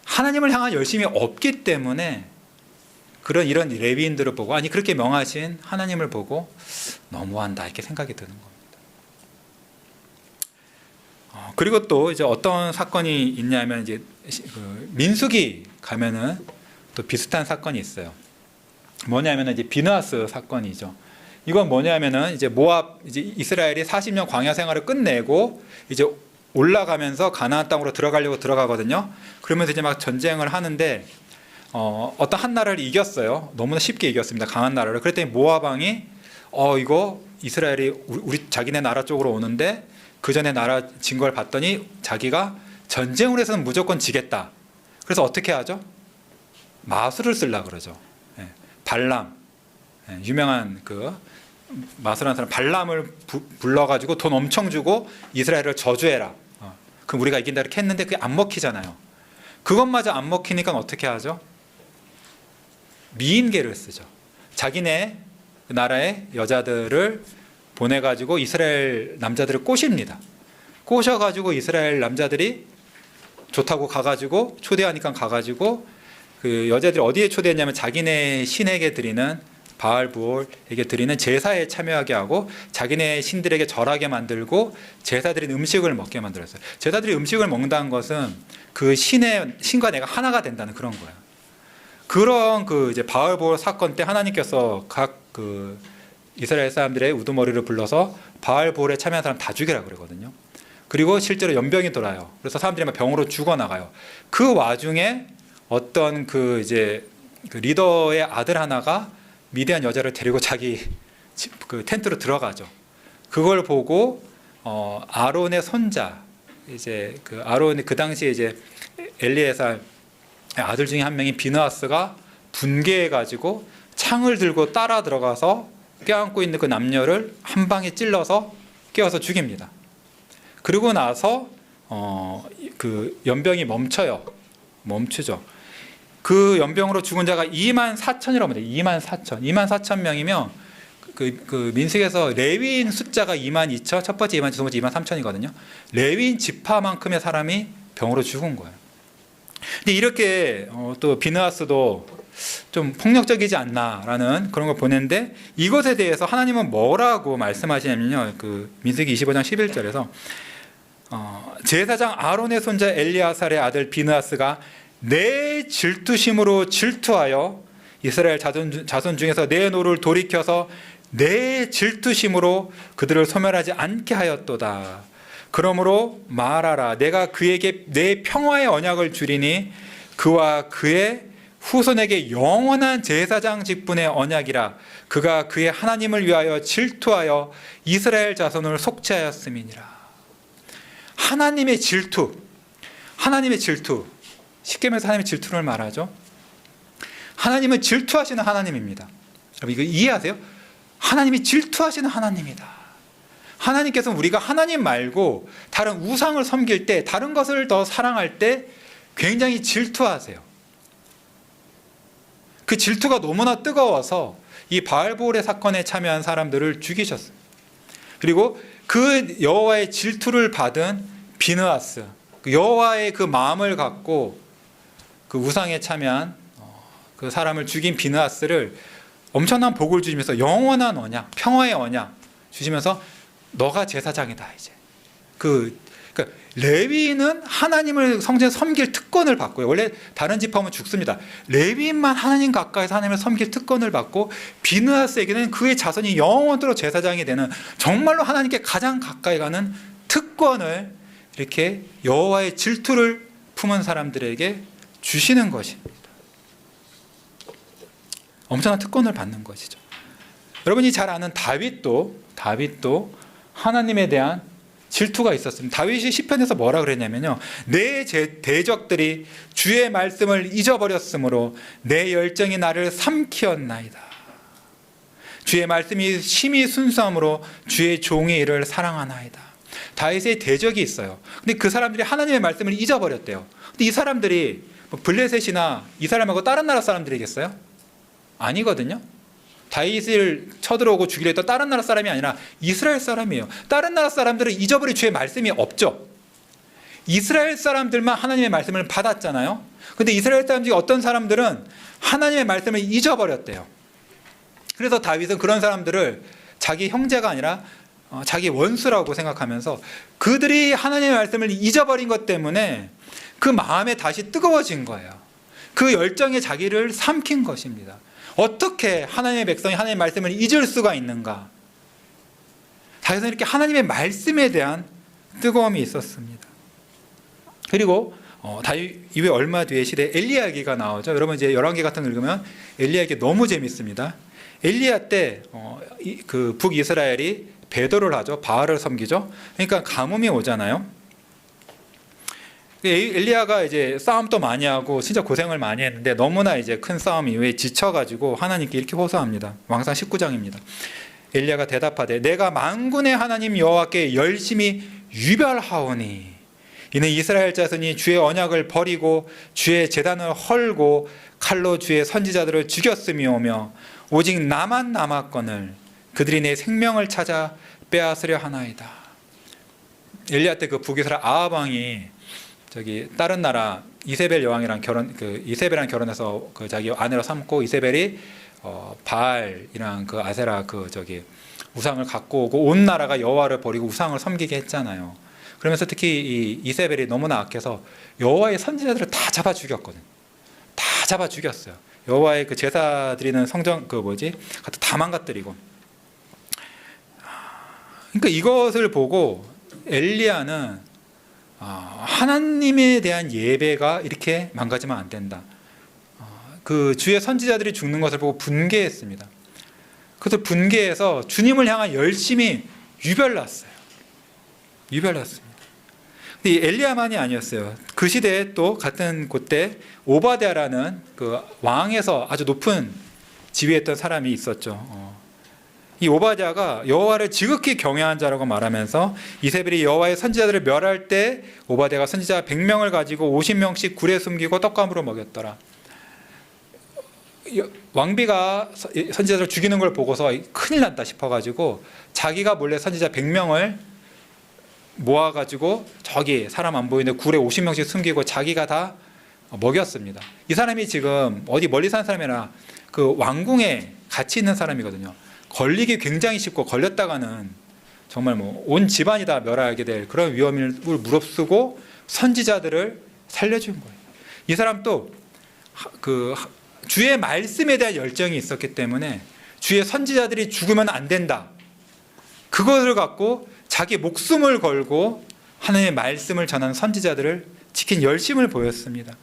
하나님을 향한 열심이 없기 때문에 이런 레위인들을 보고 아니 그렇게 명하신 하나님을 보고 너무한다 이렇게 생각이 드는 겁니다. 그리고 또 이제 어떤 사건이 있냐면 이제 민수기 가면은 또 비슷한 사건이 있어요. 뭐냐면은 이제 비느하스 사건이죠. 이건 뭐냐면은 이제 모압 이제 이스라엘이 40년 광야 생활을 끝내고 이제 올라가면서 가나안 땅으로 들어가려고 들어가거든요. 그러면서 이제 막 전쟁을 하는데 어떤 한 나라를 이겼어요. 너무나 쉽게 이겼습니다. 강한 나라를. 그랬더니 모압 왕이 이거 이스라엘이 우리 자기네 나라 쪽으로 오는데 그 전에 나라 진 걸 봤더니 자기가 전쟁을 해서는 무조건 지겠다. 그래서 어떻게 하죠? 마술을 쓰려고 그러죠. 발람, 유명한 그 마술하는 사람 발람을 불러가지고 돈 엄청 주고 이스라엘을 저주해라. 그럼 우리가 이긴다 이렇게 했는데 그게 안 먹히잖아요. 그것마저 안 먹히니까 어떻게 하죠? 미인계를 쓰죠. 자기네 나라의 여자들을 보내가지고 이스라엘 남자들을 꼬십니다. 꼬셔가지고 이스라엘 남자들이 좋다고 가가지고 초대하니까 가가지고 그 여자들이 어디에 초대했냐면 자기네 신에게 드리는 바알부올에게 드리는 제사에 참여하게 하고 자기네 신들에게 절하게 만들고 제사드린 음식을 먹게 만들었어요. 제사들이 음식을 먹는다는 것은 그 신과 내가 하나가 된다는 그런 거예요. 그런 그 이제 바알부올 사건 때 하나님께서 각 그 이스라엘 사람들의 우두머리를 불러서 바알부올에 참여한 사람 다 죽이라 그러거든요. 그리고 실제로 연병이 돌아요. 그래서 사람들이 막 병으로 죽어나가요. 그 와중에 어떤 그 이제 그 리더의 아들 하나가 미디안 여자를 데리고 자기 그 텐트로 들어가죠. 그걸 보고 아론의 손자 이제 그 아론이 그 당시에 이제 엘리에살 아들 중에 한 명이 비느하스가 분개해 가지고 창을 들고 따라 들어가서 껴안고 있는 그 남녀를 한 방에 찔러서 깨워서 죽입니다. 그리고 나서 그 연병이 멈추죠. 그 연병으로 죽은 자가 24,000이라고 합니다. 24,000 명이면 그 민수기에서 레위인 숫자가 22,000, 첫 번째 22,000, 두 번째 23,000이거든요. 레위인 지파만큼의 사람이 병으로 죽은 거예요. 근데 이렇게 또 비느하스도 좀 폭력적이지 않나라는 그런 걸 보는데 이것에 대해서 하나님은 뭐라고 말씀하시냐면요. 그 민수기 25장 11절에서 제사장 아론의 손자 엘리아살의 아들 비느하스가 내 질투심으로 질투하여 이스라엘 자손 중에서 내 노를 돌이켜서 내 질투심으로 그들을 소멸하지 않게 하였도다. 그러므로 말하라. 내가 그에게 내 평화의 언약을 주리니 그와 그의 후손에게 영원한 제사장 직분의 언약이라. 그가 그의 하나님을 위하여 질투하여 이스라엘 자손을 속죄하였음이니라. 하나님의 질투. 쉽게 말해서 하나님의 질투를 말하죠. 하나님은 질투하시는 하나님입니다. 여러분 이거 이해하세요? 하나님이 질투하시는 하나님이다. 하나님께서는 우리가 하나님 말고 다른 우상을 섬길 때, 다른 것을 더 사랑할 때 굉장히 질투하세요. 그 질투가 너무나 뜨거워서 이 바알보올의 사건에 참여한 사람들을 죽이셨어요. 그리고 그 여호와의 질투를 받은 비느하스, 여호와의 그 마음을 갖고 그 우상에 참여한 그 사람을 죽인 비느하스를 엄청난 복을 주시면서 영원한 언약, 평화의 언약 주시면서 너가 제사장이다 이제. 그러니까 레위인은 하나님을 성전에 섬길 특권을 받고요. 원래 다른 지파면 죽습니다. 레위인만 하나님 가까이서 하나님을 섬길 특권을 받고 비느하스에게는 그의 자손이 영원토록 제사장이 되는 정말로 하나님께 가장 가까이 가는 특권을 이렇게 여호와의 질투를 품은 사람들에게 주시는 것입니다. 엄청난 특권을 받는 것이죠. 여러분이 잘 아는 다윗도 하나님에 대한 질투가 있었습니다. 다윗이 시편에서 뭐라 그랬냐면요. 내 대적들이 주의 말씀을 잊어버렸으므로 내 열정이 나를 삼키었나이다. 주의 말씀이 심히 순수함으로 주의 종의 일을 사랑하나이다. 다윗의 대적이 있어요. 근데 그 사람들이 하나님의 말씀을 잊어버렸대요. 근데 이 사람들이 블레셋이나 이 사람하고 다른 나라 사람들이겠어요? 아니거든요. 다윗을 쳐들어오고 죽이려 했던 다른 나라 사람이 아니라 이스라엘 사람이에요. 다른 나라 사람들은 잊어버린 주의 말씀이 없죠. 이스라엘 사람들만 하나님의 말씀을 받았잖아요. 근데 이스라엘 사람 중에 어떤 사람들은 하나님의 말씀을 잊어버렸대요. 그래서 다윗은 그런 사람들을 자기 형제가 아니라 자기 원수라고 생각하면서 그들이 하나님의 말씀을 잊어버린 것 때문에 그 마음에 다시 뜨거워진 거예요. 그 열정에 자기를 삼킨 것입니다. 어떻게 하나님의 백성이 하나님의 말씀을 잊을 수가 있는가? 다윗은 이렇게 하나님의 말씀에 대한 뜨거움이 있었습니다. 그리고 다윗 이후에 얼마 뒤에 시대에 엘리야 얘기가 나오죠. 여러분 이제 열왕기 같은 거 읽으면 엘리야 얘기 너무 재밌습니다. 엘리야 때 그 북이스라엘이 배도를 하죠. 바알을 섬기죠. 그러니까 가뭄이 오잖아요. 엘리야가 이제 싸움도 많이 하고 진짜 고생을 많이 했는데 너무나 이제 큰 싸움 이후에 지쳐가지고 하나님께 이렇게 호소합니다. 왕상 19장입니다. 엘리야가 대답하되 내가 만군의 하나님 여호와께 열심히 유별하오니 이는 이스라엘 자손이 주의 언약을 버리고 주의 제단을 헐고 칼로 주의 선지자들을 죽였음이오며 오직 나만 남았거늘 그들이 내 생명을 찾아 빼앗으려 하나이다. 엘리야 때 그 북이스라엘 아합 왕이 저기 다른 나라 이세벨 여왕이랑 이세벨이랑 결혼해서 그 자기 아내로 삼고 이세벨이 바알이랑 그 아세라 그 저기 우상을 갖고 오고 온 나라가 여호와를 버리고 우상을 섬기게 했잖아요. 그러면서 특히 이 이세벨이 너무나 악해서 여호와의 선지자들을 다 잡아 죽였거든. 다 잡아 죽였어요. 여호와의 그 제사 드리는 성전 갖다 다 망가뜨리고. 그러니까 이것을 보고 엘리야는 하나님에 대한 예배가 이렇게 망가지면 안 된다. 그 주의 선지자들이 죽는 것을 보고 분개했습니다. 그래서 분개해서 주님을 향한 열심히 유별났어요. 유별났습니다. 근데 이 엘리야만이 아니었어요. 그 시대에 또 같은 그때 오바댜라는 그 왕에서 아주 높은 지위에 있던 사람이 있었죠. 이 오바댜가 여호와를 지극히 경외한 자라고 말하면서 이세벨이 여호와의 선지자들을 멸할 때 오바댜가 선지자 100명을 가지고 50명씩 굴에 숨기고 떡감으로 먹였더라. 왕비가 선지자들을 죽이는 걸 보고서 큰일 났다 싶어가지고 자기가 몰래 선지자 100명을 모아가지고 저기 사람 안 보이는데 굴에 50명씩 숨기고 자기가 다 먹였습니다. 이 사람이 지금 어디 멀리 사는 사람이 아니라 그 왕궁에 같이 있는 사람이거든요. 걸리기 굉장히 쉽고 걸렸다가는 정말 뭐 온 집안이 다 멸하게 될 그런 위험을 무릅쓰고 선지자들을 살려준 거예요. 이 사람도 그 주의 말씀에 대한 열정이 있었기 때문에 주의 선지자들이 죽으면 안 된다. 그것을 갖고 자기 목숨을 걸고 하나님의 말씀을 전하는 선지자들을 지킨 열심을 보였습니다.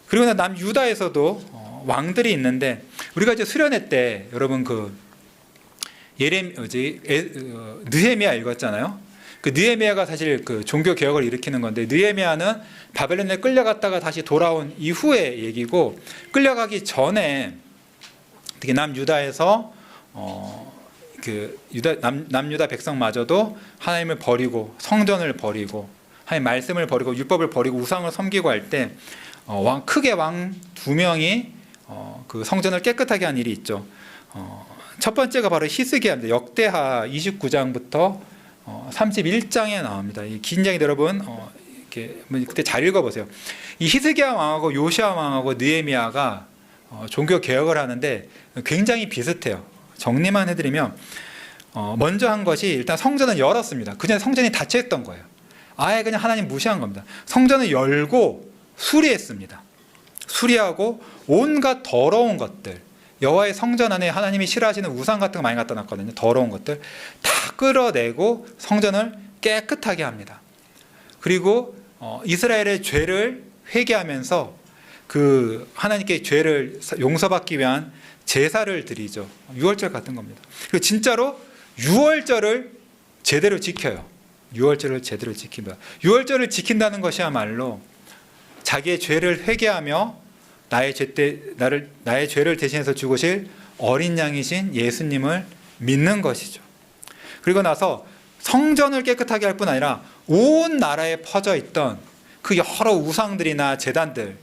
그리고 남유다에서도 왕들이 있는데 우리가 이제 수련회 때 여러분 그 느헤미야 읽었잖아요. 그 느헤미야가 사실 그 종교 개혁을 일으키는 건데 느헤미야는 바벨론에 끌려갔다가 다시 돌아온 이후의 얘기고 끌려가기 전에 특히 남유다에서 남유다 백성마저도 하나님을 버리고 성전을 버리고 하나님 말씀을 버리고 율법을 버리고 우상을 섬기고 할 때 크게 왕 2명이 그 성전을 깨끗하게 한 일이 있죠. 첫 번째가 바로 히스기야입니다. 역대하 29장부터 31장에 나옵니다. 이 긴장이 여러분 이렇게 그때 잘 읽어보세요. 이 히스기야 왕하고 요시야 왕하고 느헤미야가 종교 개혁을 하는데 굉장히 비슷해요. 정리만 해드리면 먼저 한 것이 일단 성전을 열었습니다. 그전에 성전이 닫혀있던 거예요. 아예 그냥 하나님 무시한 겁니다. 성전을 열고 수리했습니다. 수리하고 온갖 더러운 것들, 여호와의 성전 안에 하나님이 싫어하시는 우상 같은 거 많이 갖다 놨거든요. 더러운 것들 다 끌어내고 성전을 깨끗하게 합니다. 그리고 이스라엘의 죄를 회개하면서 그 하나님께 죄를 용서받기 위한 제사를 드리죠. 유월절 같은 겁니다. 그리고 진짜로 유월절을 제대로 지켜요. 유월절을 제대로 지킵니다. 유월절을 지킨다는 것이야말로 자기의 죄를 회개하며 나의 죄를 대신해서 죽으실 어린 양이신 예수님을 믿는 것이죠. 그리고 나서 성전을 깨끗하게 할 뿐 아니라 온 나라에 퍼져 있던 그 여러 우상들이나 제단들을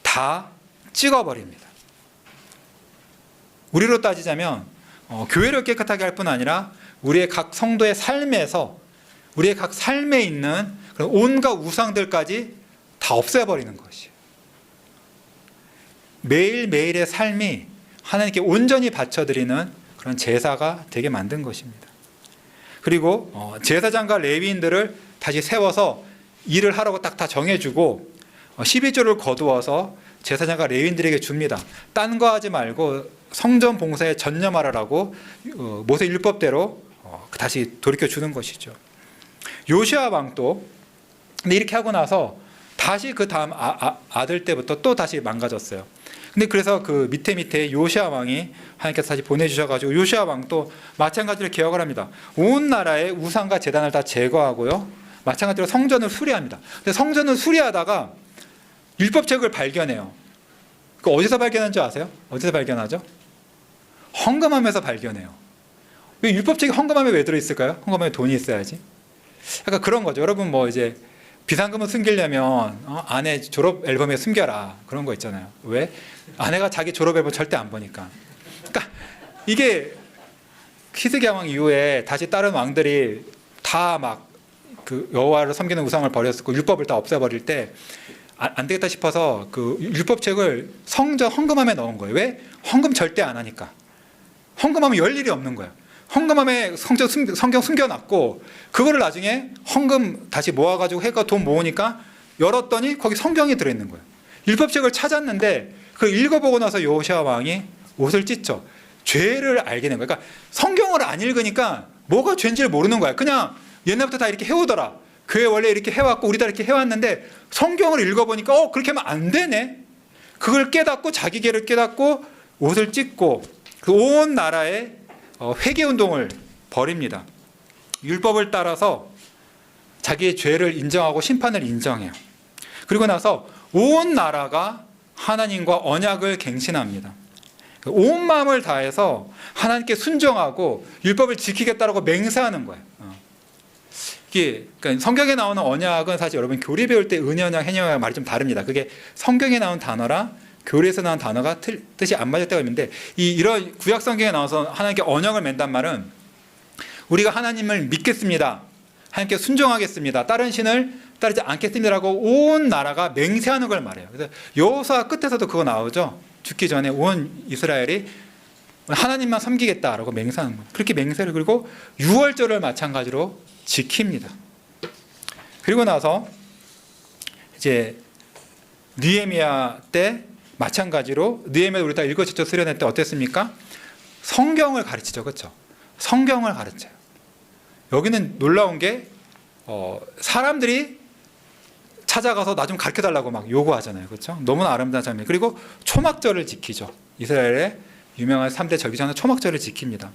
다 찍어버립니다. 우리로 따지자면 교회를 깨끗하게 할 뿐 아니라 우리의 각 성도의 삶에서 우리의 각 삶에 있는 그런 온갖 우상들까지 다 없애버리는 것이에요. 매일매일의 삶이 하나님께 온전히 바쳐드리는 그런 제사가 되게 만든 것입니다. 그리고 제사장과 레위인들을 다시 세워서 일을 하라고 딱 다 정해주고 12조를 거두어서 제사장과 레위인들에게 줍니다. 딴 거 하지 말고 성전 봉사에 전념하라고 모세 율법대로 다시 돌이켜 주는 것이죠. 요시야 왕도 근데 이렇게 하고 나서 다시 그 다음 아들 때부터 또 다시 망가졌어요. 근데 그래서 그 밑에 요시아 왕이 하나님께서 다시 보내주셔가지고 요시아 왕도 마찬가지로 개혁을 합니다. 온 나라의 우상과 제단을 다 제거하고요. 마찬가지로 성전을 수리합니다. 근데 성전을 수리하다가 율법책을 발견해요. 그 어디서 발견한 줄 아세요? 어디서 발견하죠? 헌금함에서 발견해요. 왜 율법책이 헌금함에 왜 들어있을까요? 헌금함에 돈이 있어야지. 약간 그런 거죠. 여러분 뭐 이제 비상금을 숨기려면 아내 졸업 앨범에 숨겨라 그런 거 있잖아요. 왜? 아내가 자기 졸업 앨범 절대 안 보니까. 그러니까 이게 히스기야 왕 이후에 다시 다른 왕들이 다 막 그 여호와를 섬기는 우상을 버렸고 율법을 다 없애버릴 때 안 되겠다 싶어서 그 율법책을 성전 헌금함에 넣은 거예요. 왜? 헌금 절대 안 하니까. 헌금하면 열 일이 없는 거예요. 헌금함에 성경 숨겨놨고 그거를 나중에 헌금 다시 모아가지고 해가 돈 모으니까 열었더니 거기 성경이 들어있는 거예요. 율법책을 찾았는데 그 읽어보고 나서 요시아 왕이 옷을 찢죠. 죄를 알게 된 거예요. 그러니까 성경을 안 읽으니까 뭐가 죄인지를 모르는 거야. 그냥 옛날부터 다 이렇게 해오더라. 교회 원래 이렇게 해왔고 우리 다 이렇게 해왔는데 성경을 읽어보니까 그렇게 하면 안 되네. 그걸 깨닫고 자기 죄를 깨닫고 옷을 찢고 그 온 나라에 회개운동을 벌입니다. 율법을 따라서 자기의 죄를 인정하고 심판을 인정해요. 그리고 나서 온 나라가 하나님과 언약을 갱신합니다. 온 마음을 다해서 하나님께 순종하고 율법을 지키겠다라고 맹세하는 거예요. 이게 그러니까 성경에 나오는 언약은 사실 여러분 교리 배울 때 은연약, 해녀약 말이 좀 다릅니다. 그게 성경에 나온 단어랑 교리에서 나온 단어가 뜻이 안 맞을 때가 있는데 이런 구약 성경에 나와서 하나님께 언약을 맺는 말은 우리가 하나님을 믿겠습니다. 하나님께 순종하겠습니다. 다른 신을 따르지 않겠습니다라고 온 나라가 맹세하는 걸 말해요. 그래서 여호수아 끝에서도 그거 나오죠. 죽기 전에 온 이스라엘이 하나님만 섬기겠다라고 맹세하는 거예요. 그렇게 맹세를 그리고 유월절을 마찬가지로 지킵니다. 그리고 나서 이제 느헤미야 때 마찬가지로 느헤미야 우리 다 읽어지죠. 수련회 때 어땠습니까? 성경을 가르치죠. 그렇죠? 성경을 가르쳐요. 여기는 놀라운 게 사람들이 찾아가서 나 좀 가르쳐달라고 막 요구하잖아요. 그렇죠? 너무나 아름다운 장면. 그리고 초막절을 지키죠. 이스라엘의 유명한 3대 절기잖아요. 초막절을 지킵니다.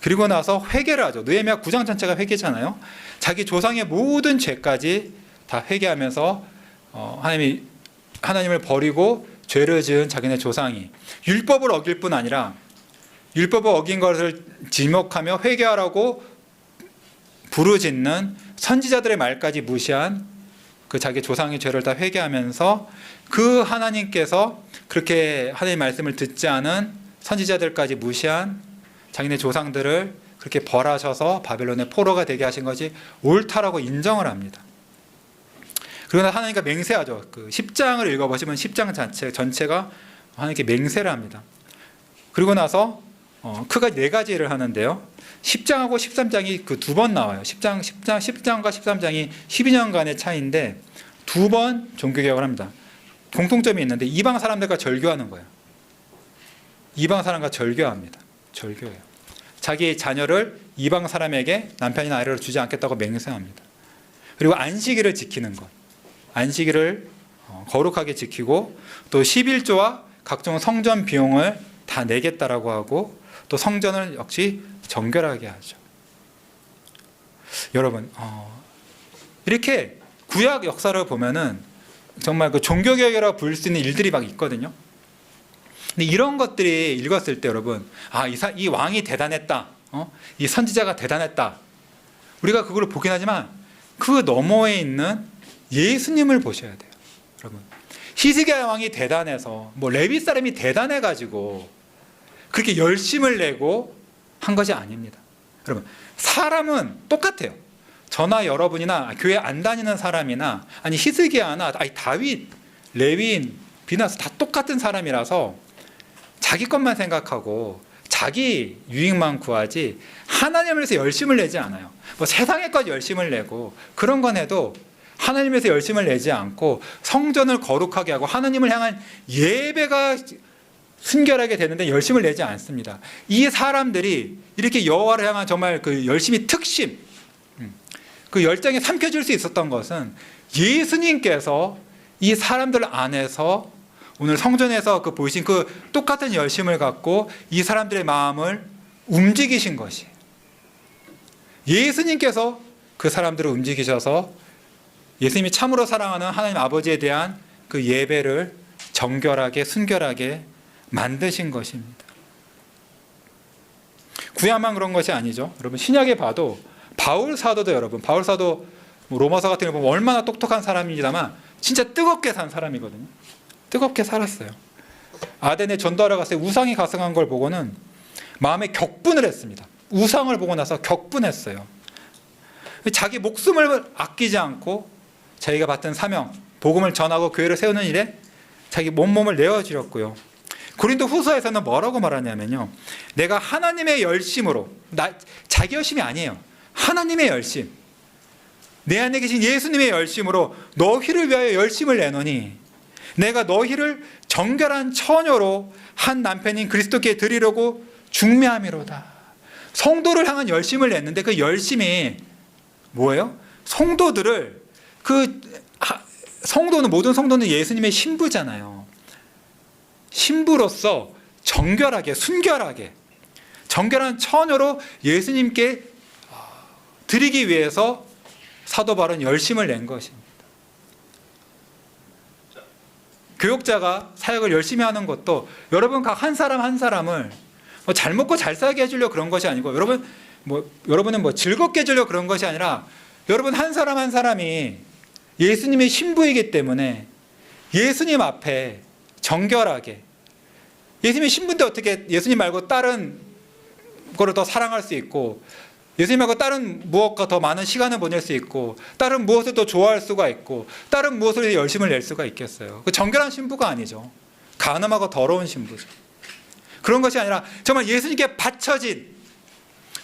그리고 나서 회개를 하죠. 느헤미야 9장 전체가 회개잖아요. 자기 조상의 모든 죄까지 다 회개하면서 하나님을 버리고 죄를 지은 자기네 조상이 율법을 어길 뿐 아니라 율법을 어긴 것을 지목하며 회개하라고 부르짖는 선지자들의 말까지 무시한 그 자기 조상의 죄를 다 회개하면서 그 하나님께서 그렇게 하나님의 말씀을 듣지 않은 선지자들까지 무시한 자기네 조상들을 그렇게 벌하셔서 바벨론의 포로가 되게 하신 것이 옳다라고 인정을 합니다. 그러나 하나님과 맹세하죠. 그 10장을 읽어보시면 10장 전체가 하나님께 맹세를 합니다. 그리고 나서 크게 4가지를 하는데요. 10장하고 13장이 그 2번 나와요. 10장과 13장이 12년간의 차이인데 2번 종교개혁을 합니다. 공통점이 있는데 이방 사람들과 절교하는 거예요. 이방 사람과 절교합니다. 절교해요. 자기 자녀를 이방 사람에게 남편이나 아이를 주지 않겠다고 맹세합니다. 그리고 안식일을 지키는 것. 안식일을 거룩하게 지키고 또 11조와 각종 성전 비용을 다 내겠다라고 하고 또 성전을 역시 정결하게 하죠. 여러분 이렇게 구약 역사를 보면은 정말 그 종교개혁이라고 부를 수 있는 일들이 막 있거든요. 근데 이런 것들이 읽었을 때 여러분 이 왕이 대단했다. 이 선지자가 대단했다. 우리가 그걸 보긴 하지만 그 너머에 있는 예수님을 보셔야 돼요. 여러분 히스기야 왕이 대단해서 뭐 레위 사람이 대단해가지고 그렇게 열심을 내고 한 것이 아닙니다. 여러분 사람은 똑같아요. 저나 여러분이나 교회 안 다니는 사람이나 아니 히스기야나 다윗, 레위인, 비나스 다 똑같은 사람이라서 자기 것만 생각하고 자기 유익만 구하지 하나님을 위해서 열심을 내지 않아요. 뭐 세상의 것 열심을 내고 그런 건 해도 하나님을 위해서 열심을 내지 않고 성전을 거룩하게 하고 하나님을 향한 예배가 순결하게 되는데 열심을 내지 않습니다. 이 사람들이 이렇게 여호와를 향한 정말 그 열심히 특심, 그 열정에 삼켜질 수 있었던 것은 예수님께서 이 사람들 안에서 오늘 성전에서 그 보이신 그 똑같은 열심을 갖고 이 사람들의 마음을 움직이신 것이, 예수님께서 그 사람들을 움직이셔서 예수님이 참으로 사랑하는 하나님 아버지에 대한 그 예배를 정결하게 순결하게 만드신 것입니다. 구약만 그런 것이 아니죠. 여러분 신약에 봐도 바울 사도도, 여러분 바울 사도 로마서 같은 거 보면 얼마나 똑똑한 사람입니다만 진짜 뜨겁게 산 사람이거든요. 뜨겁게 살았어요. 아덴에 전도하러 갔을 때 우상이 가성한 걸 보고는 마음에 격분을 했습니다. 우상을 보고 나서 격분했어요. 자기 목숨을 아끼지 않고 자기가 맡은 사명, 복음을 전하고 교회를 세우는 일에 자기 몸을 내어주렸고요. 고린도 후서에서는 뭐라고 말하냐면요, 내가 하나님의 열심으로, 자기 열심이 아니에요, 하나님의 열심, 내 안에 계신 예수님의 열심으로 너희를 위하여 열심을 내노니 내가 너희를 정결한 처녀로 한 남편인 그리스도께 드리려고 중매함이로다. 성도를 향한 열심을 냈는데 그 열심이 뭐예요? 성도들을, 성도는, 모든 성도는 예수님의 신부잖아요. 신부로서 정결하게, 순결하게, 정결한 처녀로 예수님께 드리기 위해서 사도 바울은 열심을 낸 것입니다. 교역자가 사역을 열심히 하는 것도 여러분 각 한 사람 한 사람을 잘 먹고 잘 살게 해주려고 그런 것이 아니고, 여러분은 즐겁게 해주려고 그런 것이 아니라, 여러분 한 사람 한 사람이 예수님의 신부이기 때문에 예수님 앞에 정결하게, 예수님의 신부인데 어떻게 예수님 말고 다른 거를 더 사랑할 수 있고, 예수님 말고 다른 무엇과 더 많은 시간을 보낼 수 있고, 다른 무엇을 더 좋아할 수가 있고, 다른 무엇을 위해 열심을 낼 수가 있겠어요. 그 정결한 신부가 아니죠. 간음하고 더러운 신부죠. 그런 것이 아니라 정말 예수님께 바쳐진,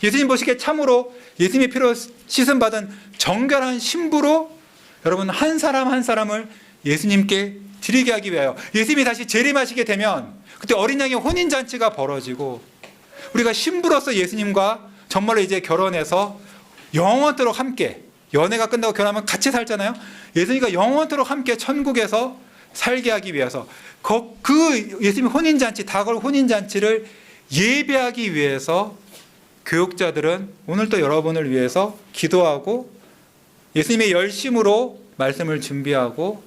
예수님 보시기에 참으로 예수님의 피로 씻음받은 정결한 신부로 여러분 한 사람 한 사람을 예수님께 드리게 하기 위하여, 예수님이 다시 재림하시게 되면 그때 어린 양의 혼인잔치가 벌어지고 우리가 신부로서 예수님과 정말로 이제 결혼해서 영원토록 함께, 연애가 끝나고 결혼하면 같이 살잖아요. 예수님과 영원토록 함께 천국에서 살게 하기 위해서 그 예수님의 혼인잔치, 다가올 혼인잔치를 예배하기 위해서 교육자들은 오늘도 여러분을 위해서 기도하고 예수님의 열심으로 말씀을 준비하고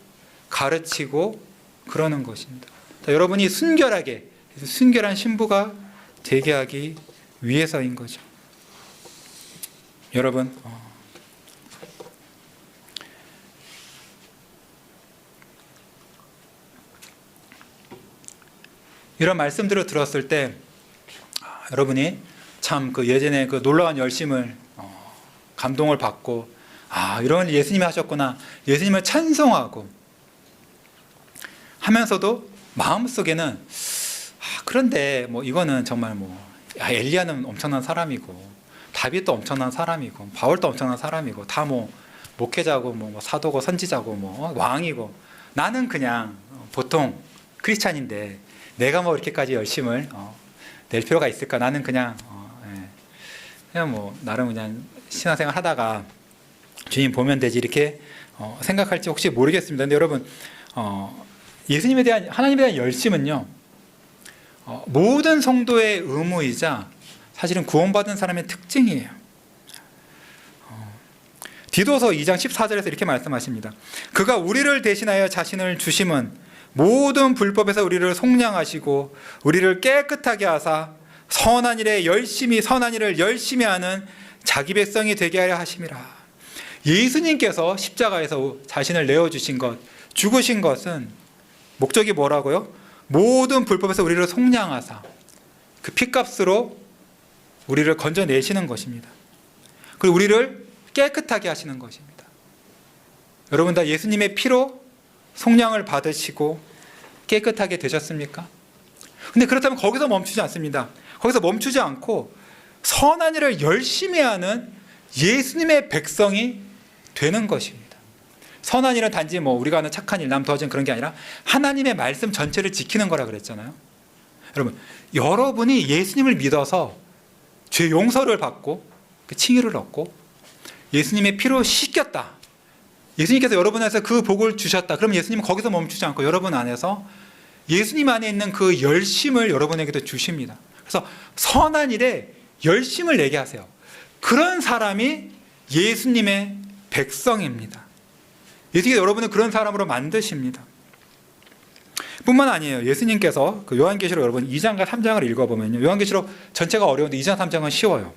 가르치고 그러는 것입니다. 여러분이 순결하게, 순결한 신부가 되게 하기 위해서인 거죠. 여러분, 이런 말씀들을 들었을 때 여러분이 참 그 예전에 그 놀라운 열심을 감동을 받고, 이런 예수님이 하셨구나, 예수님을 찬송하고 하면서도 마음속에는 그런데 이거는 정말 엘리야는 엄청난 사람이고, 다윗도 엄청난 사람이고, 바울도 엄청난 사람이고, 다 목회자고 사도고 선지자고 왕이고, 나는 그냥 보통 크리스찬인데 내가 이렇게까지 열심을 낼 필요가 있을까? 나는 그냥 나름 그냥 신앙생활 하다가 주님 보면 되지, 이렇게 생각할지 혹시 모르겠습니다. 근데 여러분, 예수님에 대한, 하나님에 대한 열심은요, 모든 성도의 의무이자 사실은 구원받은 사람의 특징이에요. 디도서 2장 14절에서 이렇게 말씀하십니다. 그가 우리를 대신하여 자신을 주심은 모든 불법에서 우리를 속량하시고 우리를 깨끗하게 하사 선한 일을 열심히 하는 자기 백성이 되게 하려 하심이라. 예수님께서 십자가에서 자신을 내어주신 것, 죽으신 것은 목적이 뭐라고요? 모든 불법에서 우리를 속량하사 그 피값으로 우리를 건져내시는 것입니다. 그리고 우리를 깨끗하게 하시는 것입니다. 여러분 다 예수님의 피로 속량을 받으시고 깨끗하게 되셨습니까? 근데 그렇다면 거기서 멈추지 않습니다. 거기서 멈추지 않고 선한 일을 열심히 하는 예수님의 백성이 되는 것입니다. 선한 일은 단지 우리가 하는 착한 일, 남 도와주는 그런 게 아니라 하나님의 말씀 전체를 지키는 거라 그랬잖아요. 여러분, 여러분이 예수님을 믿어서 죄 용서를 받고 그 칭의를 얻고 예수님의 피로 씻겼다. 예수님께서 여러분 안에서 그 복을 주셨다. 그럼 예수님은 거기서 멈추지 않고 여러분 안에서 예수님 안에 있는 그 열심을 여러분에게도 주십니다. 그래서 선한 일에 열심을 내게 하세요. 그런 사람이 예수님의 백성입니다. 예수님께서 여러분을 그런 사람으로 만드십니다. 뿐만 아니에요. 예수님께서 그 요한계시록 여러분 2장과 3장을 읽어보면요. 요한계시록 전체가 어려운데 2장, 3장은 쉬워요.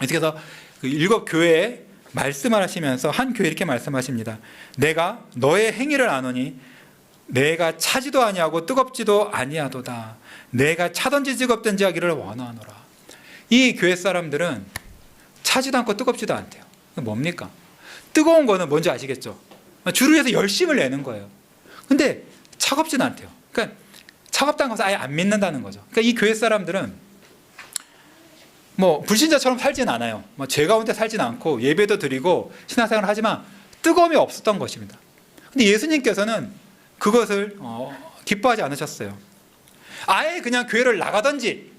예수님께서 그 7 교회에 말씀을 하시면서 한 교회에 이렇게 말씀하십니다. 내가 너의 행위를 아노니 내가 차지도 아니하고 뜨겁지도 아니하도다. 내가 차든지 뜨겁든지 하기를 원하노라. 이 교회 사람들은 차지도 않고 뜨겁지도 않대요. 뭡니까? 뜨거운 거는 뭔지 아시겠죠? 주를 위해서 열심을 내는 거예요. 근데 차갑지는 않대요. 그러니까 차갑다는 것은 아예 안 믿는다는 거죠. 그러니까 이 교회 사람들은 뭐 불신자처럼 살진 않아요. 뭐 죄 가운데 살진 않고 예배도 드리고 신앙생활을 하지만 뜨거움이 없었던 것입니다. 근데 예수님께서는 그것을 기뻐하지 않으셨어요. 아예 그냥 교회를 나가든지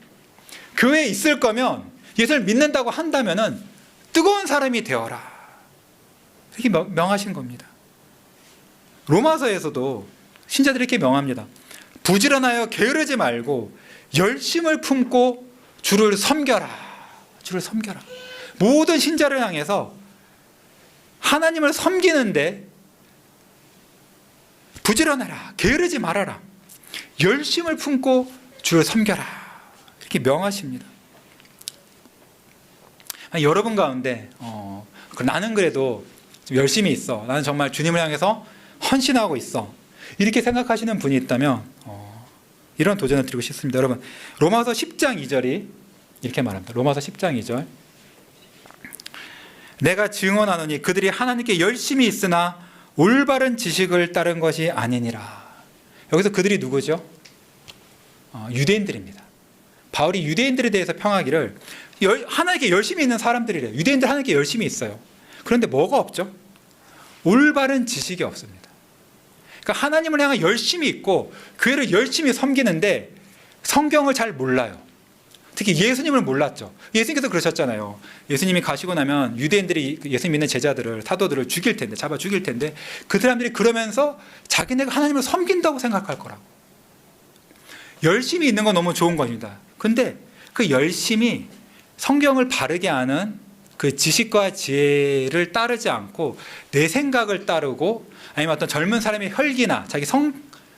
교회에 있을 거면 예수를 믿는다고 한다면은 뜨거운 사람이 되어라. 이렇게 명하신 겁니다. 로마서에서도 신자들이 이렇게 명합니다. 부지런하여 게으르지 말고 열심을 품고 주를 섬겨라. 주를 섬겨라. 모든 신자를 향해서 하나님을 섬기는데 부지런해라. 게으르지 말아라. 열심을 품고 주를 섬겨라. 이렇게 명하십니다. 여러분 가운데 나는 그래도 좀 열심히 있어. 나는 정말 주님을 향해서 헌신하고 있어. 이렇게 생각하시는 분이 있다면 이런 도전을 드리고 싶습니다. 여러분 로마서 10장 2절이 이렇게 말합니다. 로마서 10장 2절 내가 증언하노니 그들이 하나님께 열심히 있으나 올바른 지식을 따른 것이 아니니라. 여기서 그들이 누구죠? 유대인들입니다. 바울이 유대인들에 대해서 평하기를 하나님께 열심히 있는 사람들이래요. 유대인들 하나님께 열심히 있어요. 그런데 뭐가 없죠? 올바른 지식이 없습니다. 그러니까 하나님을 향해 열심히 있고 교회를 열심히 섬기는데 성경을 잘 몰라요. 특히 예수님을 몰랐죠. 예수님께서 그러셨잖아요. 예수님이 가시고 나면 유대인들이 예수님 믿는 제자들을 사도들을 죽일 텐데 잡아 죽일 텐데 그 사람들이 그러면서 자기네가 하나님을 섬긴다고 생각할 거라고. 열심히 있는 건 너무 좋은 겁니다. 근데 그 열심히 성경을 바르게 아는 그 지식과 지혜를 따르지 않고 내 생각을 따르고 아니면 어떤 젊은 사람의 혈기나 자기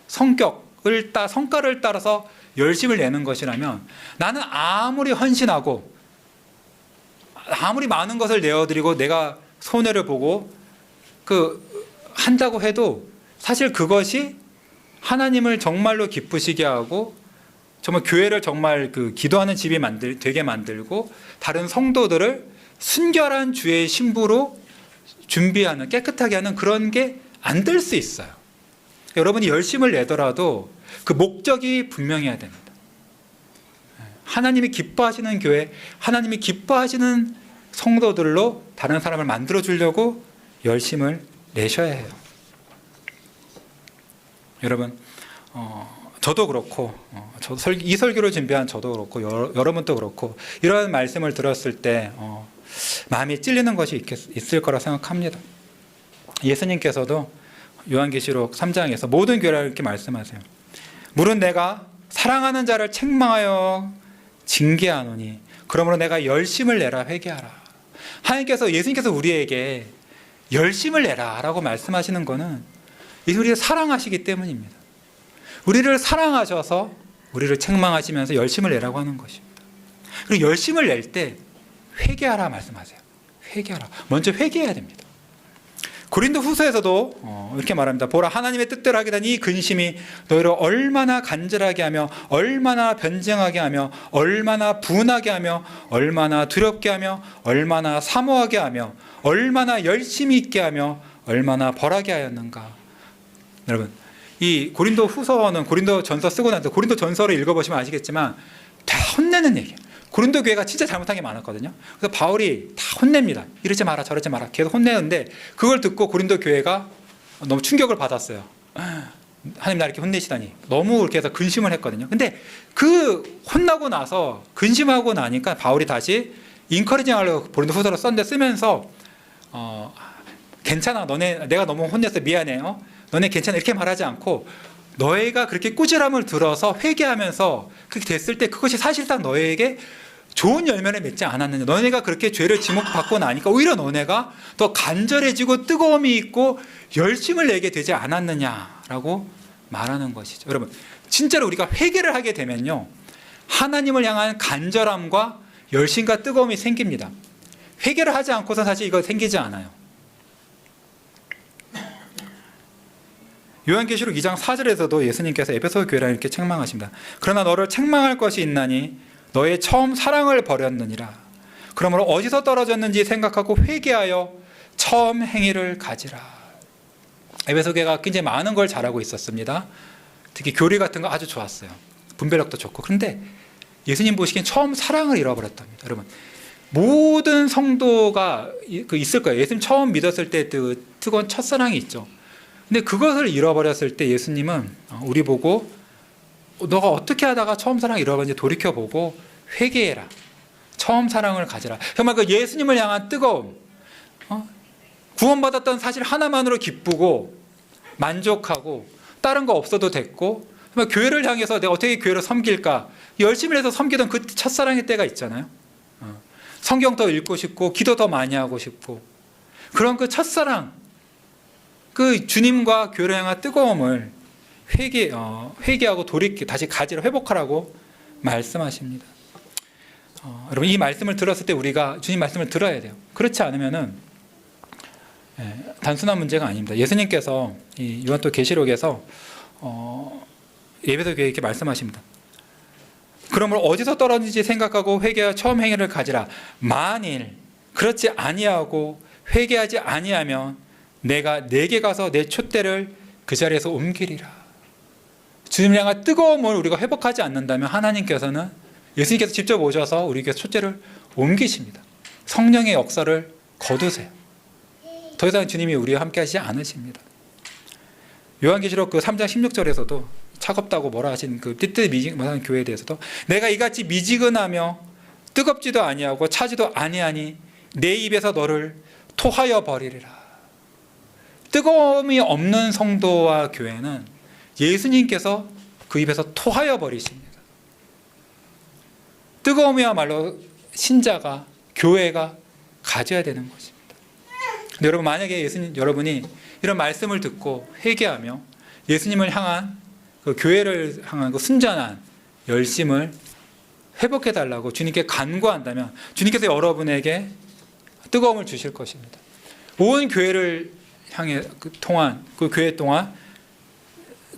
성격을 성과를 따라서 열심을 내는 것이라면 나는 아무리 헌신하고 아무리 많은 것을 내어드리고 내가 손해를 보고 한다고 해도 사실 그것이 하나님을 정말로 기쁘시게 하고 정말 교회를 정말 기도하는 집이 되게 만들고 다른 성도들을 순결한 주의 신부로 준비하는 깨끗하게 하는 그런 게 안 될 수 있어요. 여러분이 열심을 내더라도 그 목적이 분명해야 됩니다. 하나님이 기뻐하시는 교회, 하나님이 기뻐하시는 성도들로 다른 사람을 만들어 주려고 열심을 내셔야 해요. 여러분, 저도 그렇고 이 설교를 준비한 저도 그렇고 여러분도 그렇고 이런 말씀을 들었을 때 마음이 찔리는 것이 있을 거라 생각합니다. 예수님께서도 요한계시록 3장에서 모든 교회를 이렇게 말씀하세요. 물은 내가 사랑하는 자를 책망하여 징계하노니 그러므로 내가 열심을 내라 회개하라. 하나님께서 예수님께서 우리에게 열심을 내라 라고 말씀하시는 것은 우리를 사랑하시기 때문입니다. 우리를 사랑하셔서 우리를 책망하시면서 열심을 내라고 하는 것입니다. 그리고 열심을 낼 때 회개하라 말씀하세요. 회개하라. 먼저 회개해야 됩니다. 고린도 후서에서도 이렇게 말합니다. 보라 하나님의 뜻대로 하게 된 이 근심이 너희를 얼마나 간절하게 하며 얼마나 변증하게 하며 얼마나 분하게 하며 얼마나 두렵게 하며 얼마나 사모하게 하며 얼마나 열심히 있게 하며 얼마나 벌하게 하였는가. 여러분 이 고린도 후서는 고린도 전서 쓰고 나서 고린도 전서를 읽어보시면 아시겠지만 다 혼내는 얘기예요. 고린도 교회가 진짜 잘못한 게 많았거든요. 그래서 바울이 다 혼냅니다. 이러지 마라 저러지 마라 계속 혼내는데 그걸 듣고 고린도 교회가 너무 충격을 받았어요. 하나님 나 이렇게 혼내시다니. 너무 그렇게 해서 근심을 했거든요. 근데 그 혼나고 나서 근심하고 나니까 바울이 다시 인커리징 하려고 고린도 후서를 썼는데 쓰면서 괜찮아, 너네 내가 너무 혼냈어, 미안해, 너네 괜찮아, 이렇게 말하지 않고 너희가 그렇게 꾸지람을 들어서 회개하면서 그렇게 됐을 때 그것이 사실상 너희에게 좋은 열매를 맺지 않았느냐, 너네가 그렇게 죄를 지목받고 나니까 오히려 너네가 더 간절해지고 뜨거움이 있고 열심을 내게 되지 않았느냐라고 말하는 것이죠. 여러분, 진짜로 우리가 회개를 하게 되면요, 하나님을 향한 간절함과 열심과 뜨거움이 생깁니다. 회개를 하지 않고서 사실 이거 생기지 않아요. 요한계시록 2장 4절에서도 예수님께서 에베소 교회를 이렇게 책망하십니다. 그러나 너를 책망할 것이 있나니 너의 처음 사랑을 버렸느니라. 그러므로 어디서 떨어졌는지 생각하고 회개하여 처음 행위를 가지라. 에베소 교회가 굉장히 많은 걸 잘하고 있었습니다. 특히 교리 같은 거 아주 좋았어요. 분별력도 좋고. 그런데 예수님 보시기엔 처음 사랑을 잃어버렸답니다. 여러분, 모든 성도가 있을 거예요. 예수님 처음 믿었을 때 그 뜨거운 첫사랑이 있죠. 근데 그것을 잃어버렸을 때 예수님은 우리 보고 너가 어떻게 하다가 처음 사랑을 잃어버렸는지 돌이켜보고 회개해라. 처음 사랑을 가지라. 정말 그 예수님을 향한 뜨거움, 구원받았던 사실 하나만으로 기쁘고 만족하고 다른 거 없어도 됐고, 정말 교회를 향해서 내가 어떻게 교회를 섬길까 열심히 해서 섬기던 그 첫사랑의 때가 있잖아요. 성경 더 읽고 싶고 기도 더 많이 하고 싶고, 그런 그 첫사랑, 그 주님과 교회를 향한 뜨거움을 회개하고 다시 가지라, 회복하라고 말씀하십니다. 여러분, 이 말씀을 들었을 때 우리가 주님 말씀을 들어야 돼요. 그렇지 않으면은 단순한 문제가 아닙니다. 예수님께서 이 요한도 계시록에서 에베소 교회에 이렇게 말씀하십니다. 그러므로 어디서 떨어진지 생각하고 회개하여 처음 행위를 가지라. 만일 그렇지 아니하고 회개하지 아니하면 내가 내게 가서 내 촛대를 그 자리에서 옮기리라. 주님을 향한 뜨거움을 우리가 회복하지 않는다면 하나님께서는, 예수님께서 직접 오셔서 우리에게 촛대를 옮기십니다. 성령의 역사를 거두세요. 더 이상 주님이 우리와 함께 하시지 않으십니다. 요한계시록 그 3장 16절에서도 차갑다고 뭐라 하신 그 뜨뜻미지근한 교회에 대해서도 내가 이같이 미지근하며 뜨겁지도 아니하고 차지도 아니하니 내 입에서 너를 토하여 버리리라. 뜨거움이 없는 성도와 교회는 예수님께서 그 입에서 토하여 버리십니다. 뜨거움이야말로 신자가, 교회가 가져야 되는 것입니다. 근데 여러분, 만약에 여러분이 이런 말씀을 듣고 회개하며 예수님을 향한 그 교회를 향한 그 순전한 열심을 회복해 달라고 주님께 간구한다면 주님께서 여러분에게 뜨거움을 주실 것입니다. 온 교회를 향해 그 교회 동안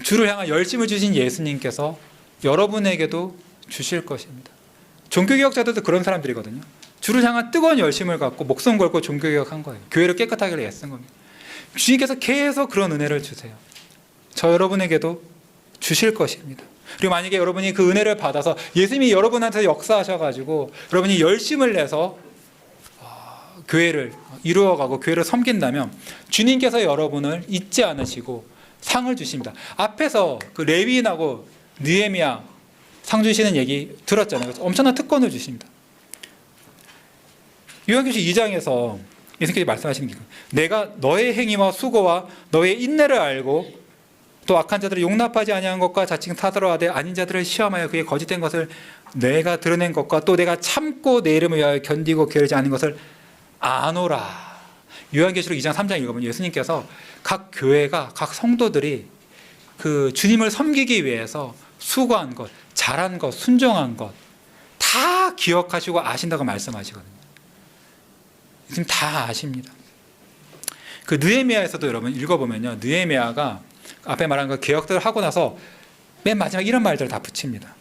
주를 향한 열심을 주신 예수님께서 여러분에게도 주실 것입니다. 종교개혁자들도 그런 사람들이거든요. 주를 향한 뜨거운 열심을 갖고 목숨 걸고 종교개혁한 거예요. 교회를 깨끗하게 애쓴 겁니다. 주님께서 계속 그런 은혜를 주세요. 저 여러분에게도 주실 것입니다. 그리고 만약에 여러분이 그 은혜를 받아서 예수님이 여러분한테 역사하셔가지고 여러분이 열심을 내서 교회를 이루어가고 교회를 섬긴다면 주님께서 여러분을 잊지 않으시고 상을 주십니다. 앞에서 그 레위인하고 느헤미야 상 주시는 얘기 들었잖아요. 엄청난 특권을 주십니다. 요한계시록 2장에서 예수님께서 말씀하시는 게, 내가 너의 행위와 수고와 너의 인내를 알고 또 악한 자들을 용납하지 아니한 것과 자칭 사도라 하되 아닌 자들을 시험하여 그의 거짓된 것을 내가 드러낸 것과 또 내가 참고 내 이름을 위하여 견디고 게으르지 않은 것을 아노라. 요한계시록 2장 3장 읽어보면 예수님께서 각 교회가, 각 성도들이 그 주님을 섬기기 위해서 수고한 것, 잘한 것, 순종한 것 다 기억하시고 아신다고 말씀하시거든요. 지금 다 아십니다. 그 느헤미야에서도 여러분 읽어보면요, 느헤미야가 앞에 말한 그 개혁들을 하고 나서 맨 마지막 이런 말들을 다 붙입니다.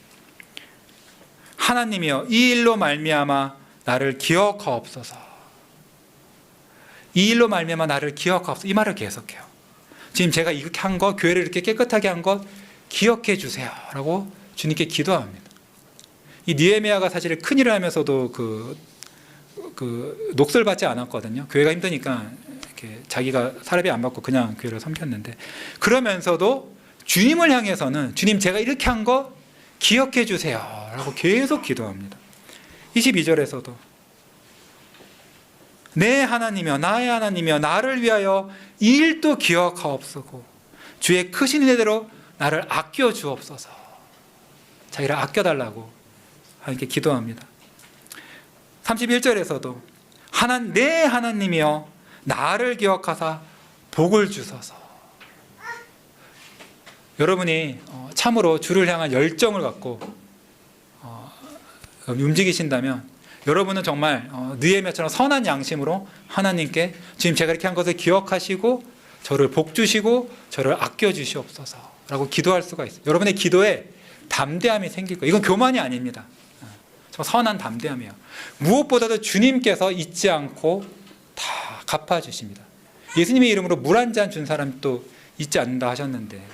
하나님이여, 이 일로 말미암아 나를 기억하옵소서. 이 일로 말미암아 나를 기억하옵소서. 이 말을 계속해요. 지금 제가 이렇게 한 것, 교회를 이렇게 깨끗하게 한 것 기억해 주세요 라고 주님께 기도합니다. 이 느헤미야가 사실 큰일을 하면서도 그 녹슬 받지 않았거든요. 교회가 힘드니까 이렇게 자기가 사례비 안 받고 그냥 교회를 섬겼는데, 그러면서도 주님을 향해서는 주님, 제가 이렇게 한 거 기억해 주세요 라고 계속 기도합니다. 22절에서도 내 하나님이여 나의 하나님이여 나를 위하여 일도 기억하옵소서. 주의 크신 은혜대로 나를 아껴 주옵소서. 자기를 아껴달라고 하나님께 기도합니다. 31절에서도 내 하나님이여 나를 기억하사 복을 주소서. 여러분이 참으로 주를 향한 열정을 갖고 움직이신다면 여러분은 정말 느헤미야처럼 선한 양심으로 하나님께 지금 제가 이렇게 한 것을 기억하시고 저를 복 주시고 저를 아껴 주시옵소서 라고 기도할 수가 있어요. 여러분의 기도에 담대함이 생길 거예요. 이건 교만이 아닙니다. 정말 선한 담대함이에요. 무엇보다도 주님께서 잊지 않고 다 갚아주십니다. 예수님의 이름으로 물 한 잔 준 사람 또 잊지 않는다 하셨는데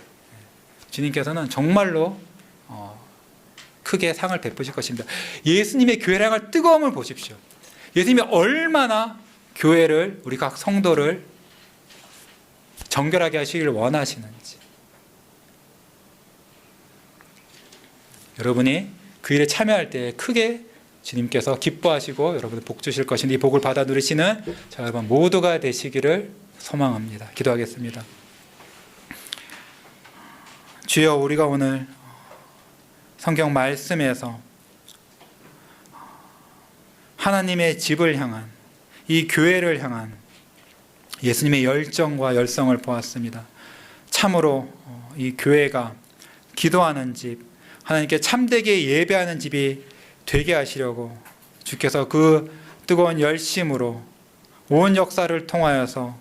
주님께서는 정말로 크게 상을 베푸실 것입니다. 예수님의 교회를 향할 뜨거움을 보십시오. 예수님이 얼마나 교회를, 우리 각 성도를 정결하게 하시기를 원하시는지. 여러분이 그 일에 참여할 때 크게 주님께서 기뻐하시고 여러분을 복 주실 것인데 이 복을 받아 누리시는 저 여러분 모두가 되시기를 소망합니다. 기도하겠습니다. 주여, 우리가 오늘 성경 말씀에서 하나님의 집을 향한, 이 교회를 향한 예수님의 열정과 열성을 보았습니다. 참으로 이 교회가 기도하는 집, 하나님께 참되게 예배하는 집이 되게 하시려고 주께서 그 뜨거운 열심으로 온 역사를 통하여서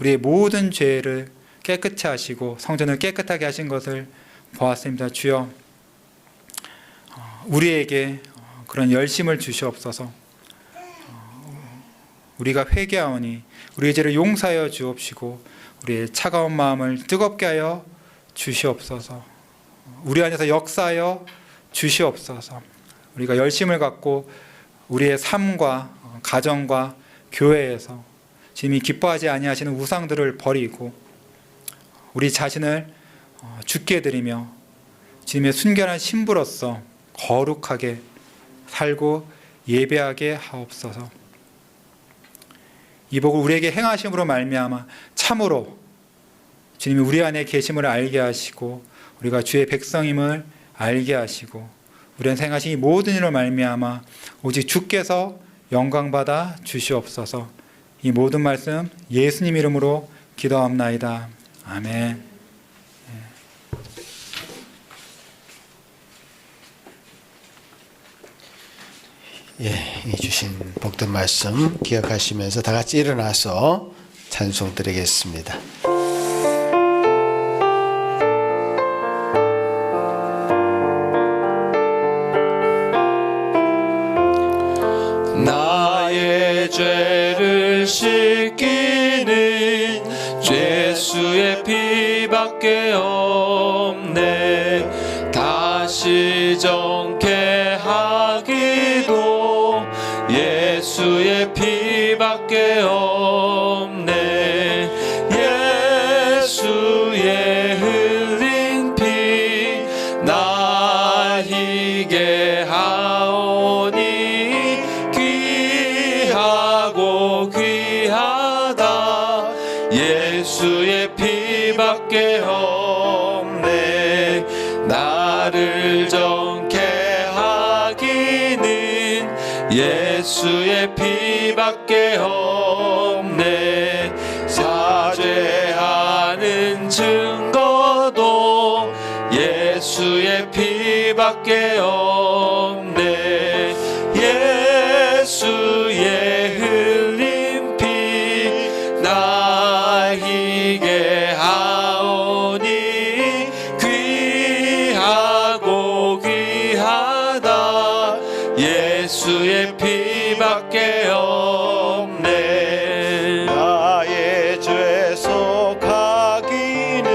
우리의 모든 죄를 깨끗이 하시고 성전을 깨끗하게 하신 것을 보았습니다. 주여, 우리에게 그런 열심을 주시옵소서. 우리가 회개하오니 우리의 죄를 용서하여 주옵시고 우리의 차가운 마음을 뜨겁게 하여 주시옵소서. 우리 안에서 역사하여 주시옵소서. 우리가 열심을 갖고 우리의 삶과 가정과 교회에서 주님이 기뻐하지 아니하시는 우상들을 버리고 우리 자신을 주께 드리며 주님의 순결한 신부로서 거룩하게 살고 예배하게 하옵소서. 이 복을 우리에게 행하심으로 말미암아 참으로 주님이 우리 안에 계심을 알게 하시고 우리가 주의 백성임을 알게 하시고 우리 안에 행하신 이 모든 일로 말미암아 오직 주께서 영광받아 주시옵소서. 이 모든 말씀 예수님 이름으로 기도합나이다. 아멘. 예, 이 주신 복된 말씀 기억하시면서 다 같이 일어나서 찬송 드리겠습니다. 나의 죄를 씻기는 예수의 피밖에 없네. 다시 정케 하기도 예수의 피밖에 없네. 예수의 흘린 피 나 희게 하오니 귀하고 귀하다. 예수의 피밖에 없네. 나를 정케 하기는 예수의 피밖에 없네. 사죄하는 증거도 예수의 피밖에 없네. 예수의 흘린 피 나 희게 하오니 귀하고 귀하다. 예수의 피밖에 없네. 나의 죄 속하기는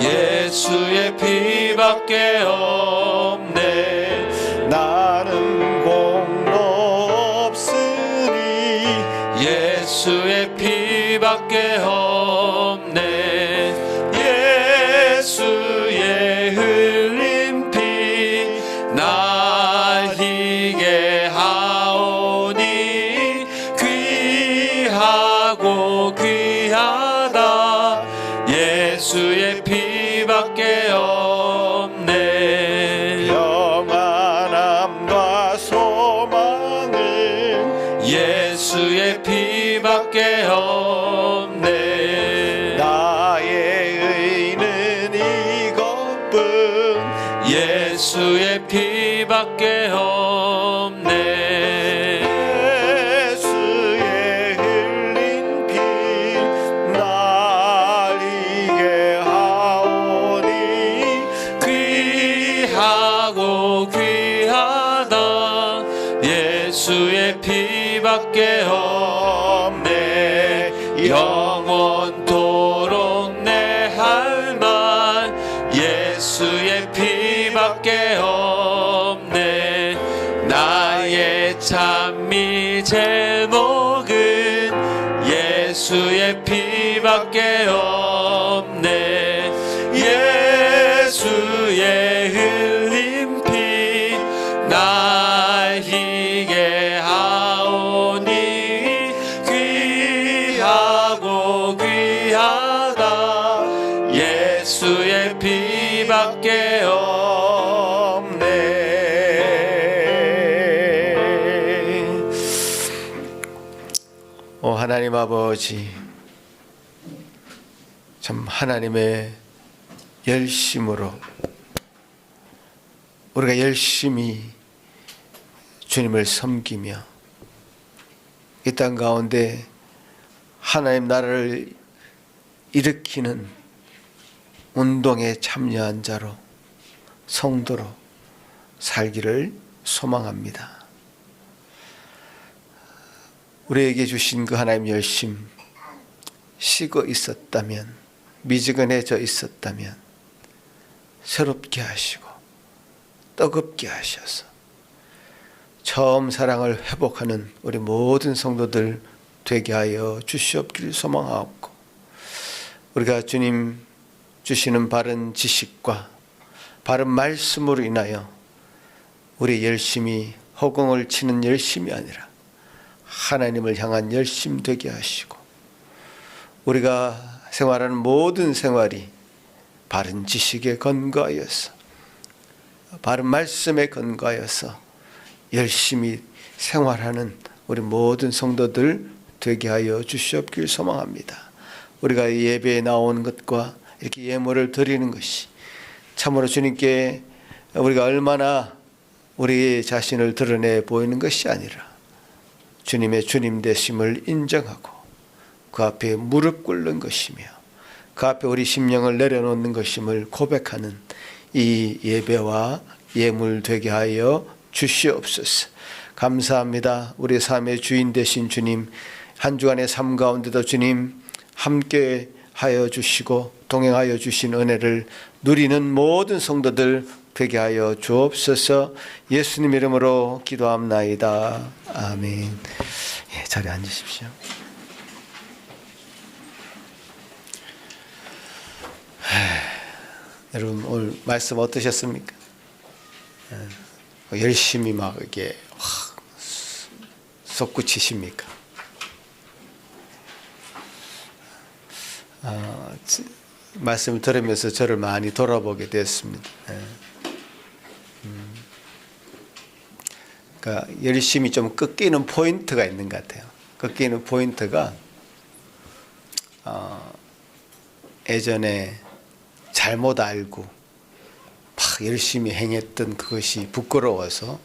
예수의 피밖에 없네. 나는 공로 없으니 예수의 피밖에 없네. 예수의 흘린 피 나 희게 하오니 귀 예수의 피밖에 없네. 나의 의는 이것뿐 예수의 피밖에 없네. 예수의 흘린 피 날 이게 하오니 귀하고 귀하다. 예수의 피밖에 없네. 영원토록 내 할 말 예수의 피밖에 없네. 나의 찬미 제목은 예수의 피밖에 없네. 예수의 흘린 피 날 희게 하오니 귀하고 귀하다. 예수의 피밖에 없네. 오 하나님 아버지, 참 하나님의 열심으로 우리가 열심히 주님을 섬기며 이 땅 가운데 하나님 나라를 일으키는 운동에 참여한 자로 성도로 살기를 소망합니다. 우리에게 주신 그 하나님 열심, 식어 있었다면, 미지근해져 있었다면 새롭게 하시고 뜨겁게 하셔서 처음 사랑을 회복하는 우리 모든 성도들 되게 하여 주시옵기를 소망하옵고, 우리가 주님 주시는 바른 지식과 바른 말씀으로 인하여 우리 열심이 허공을 치는 열심이 아니라 하나님을 향한 열심 되게 하시고, 우리가 생활하는 모든 생활이 바른 지식에 근거하여서 바른 말씀에 근거하여서 열심히 생활하는 우리 모든 성도들 되게 하여 주시옵길 소망합니다. 우리가 예배에 나오는 것과 이렇게 예물을 드리는 것이 참으로 주님께 우리가 얼마나 우리 자신을 드러내 보이는 것이 아니라 주님의 주님 되심을 인정하고 그 앞에 무릎 꿇는 것이며 그 앞에 우리 심령을 내려놓는 것임을 고백하는 이 예배와 예물 되게 하여 주시옵소서. 감사합니다. 우리 삶의 주인 되신 주님, 한 주간의 삶 가운데도 주님 함께 하여 주시고 동행하여 주신 은혜를 누리는 모든 성도들 되게 하여 주옵소서. 예수님 이름으로 기도합나이다. 아멘. 예, 자리에 앉으십시오. 여러분 오늘 말씀 어떠셨습니까? 열심히 막 이게 솟구치십니까? 말씀을 들으면서 저를 많이 돌아보게 됐습니다. 그러니까 열심히 좀 꺾이는 포인트가 있는 것 같아요. 꺾이는 포인트가 예전에 잘못 알고 막 열심히 행했던 그것이 부끄러워서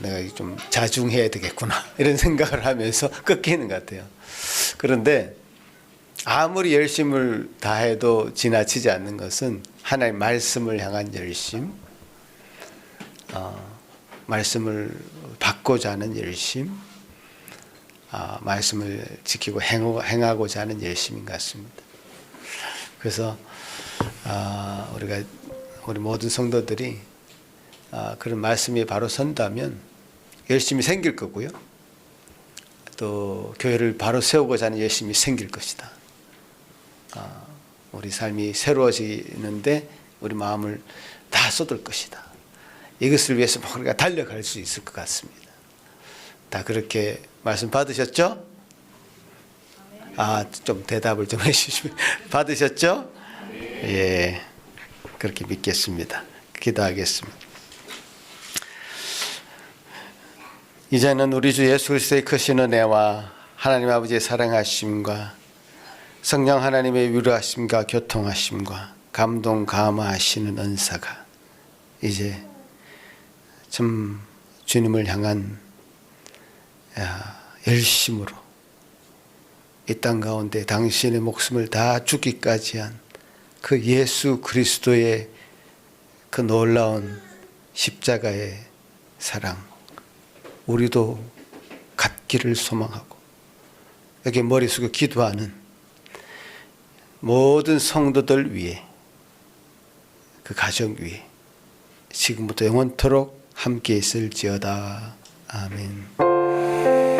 내가 좀 자중해야 되겠구나 이런 생각을 하면서 꺾이는 것 같아요. 그런데 아무리 열심을 다해도 지나치지 않는 것은 하나님 말씀을 향한 열심, 말씀을 받고자 하는 열심, 말씀을 지키고 행하고자 하는 열심인 것 같습니다. 그래서 우리 모든 성도들이 그런 말씀이 바로 선다면 열심히 생길 거고요. 또 교회를 바로 세우고자 하는 열심이 생길 것이다. 우리 삶이 새로워지는데 우리 마음을 다 쏟을 것이다. 이것을 위해서 우리가 달려갈 수 있을 것 같습니다. 다 그렇게 말씀 받으셨죠? 좀 대답을 좀 해주시면 받으셨죠? 예, 그렇게 믿겠습니다. 기도하겠습니다. 이제는 우리 주 예수 그리스도의 크신 은혜와 하나님 아버지의 사랑하심과 성령 하나님의 위로하심과 교통하심과 감동 감화하시는 은사가 이제 좀 주님을 향한 열심으로 이 땅 가운데 당신의 목숨을 다 주기까지 한 그 예수 그리스도의 그 놀라운 십자가의 사랑 우리도 갖기를 소망하고 여기 머리 숙여 기도하는 모든 성도들 위해 그 가정 위에 지금부터 영원토록 함께 있을지어다. 아멘.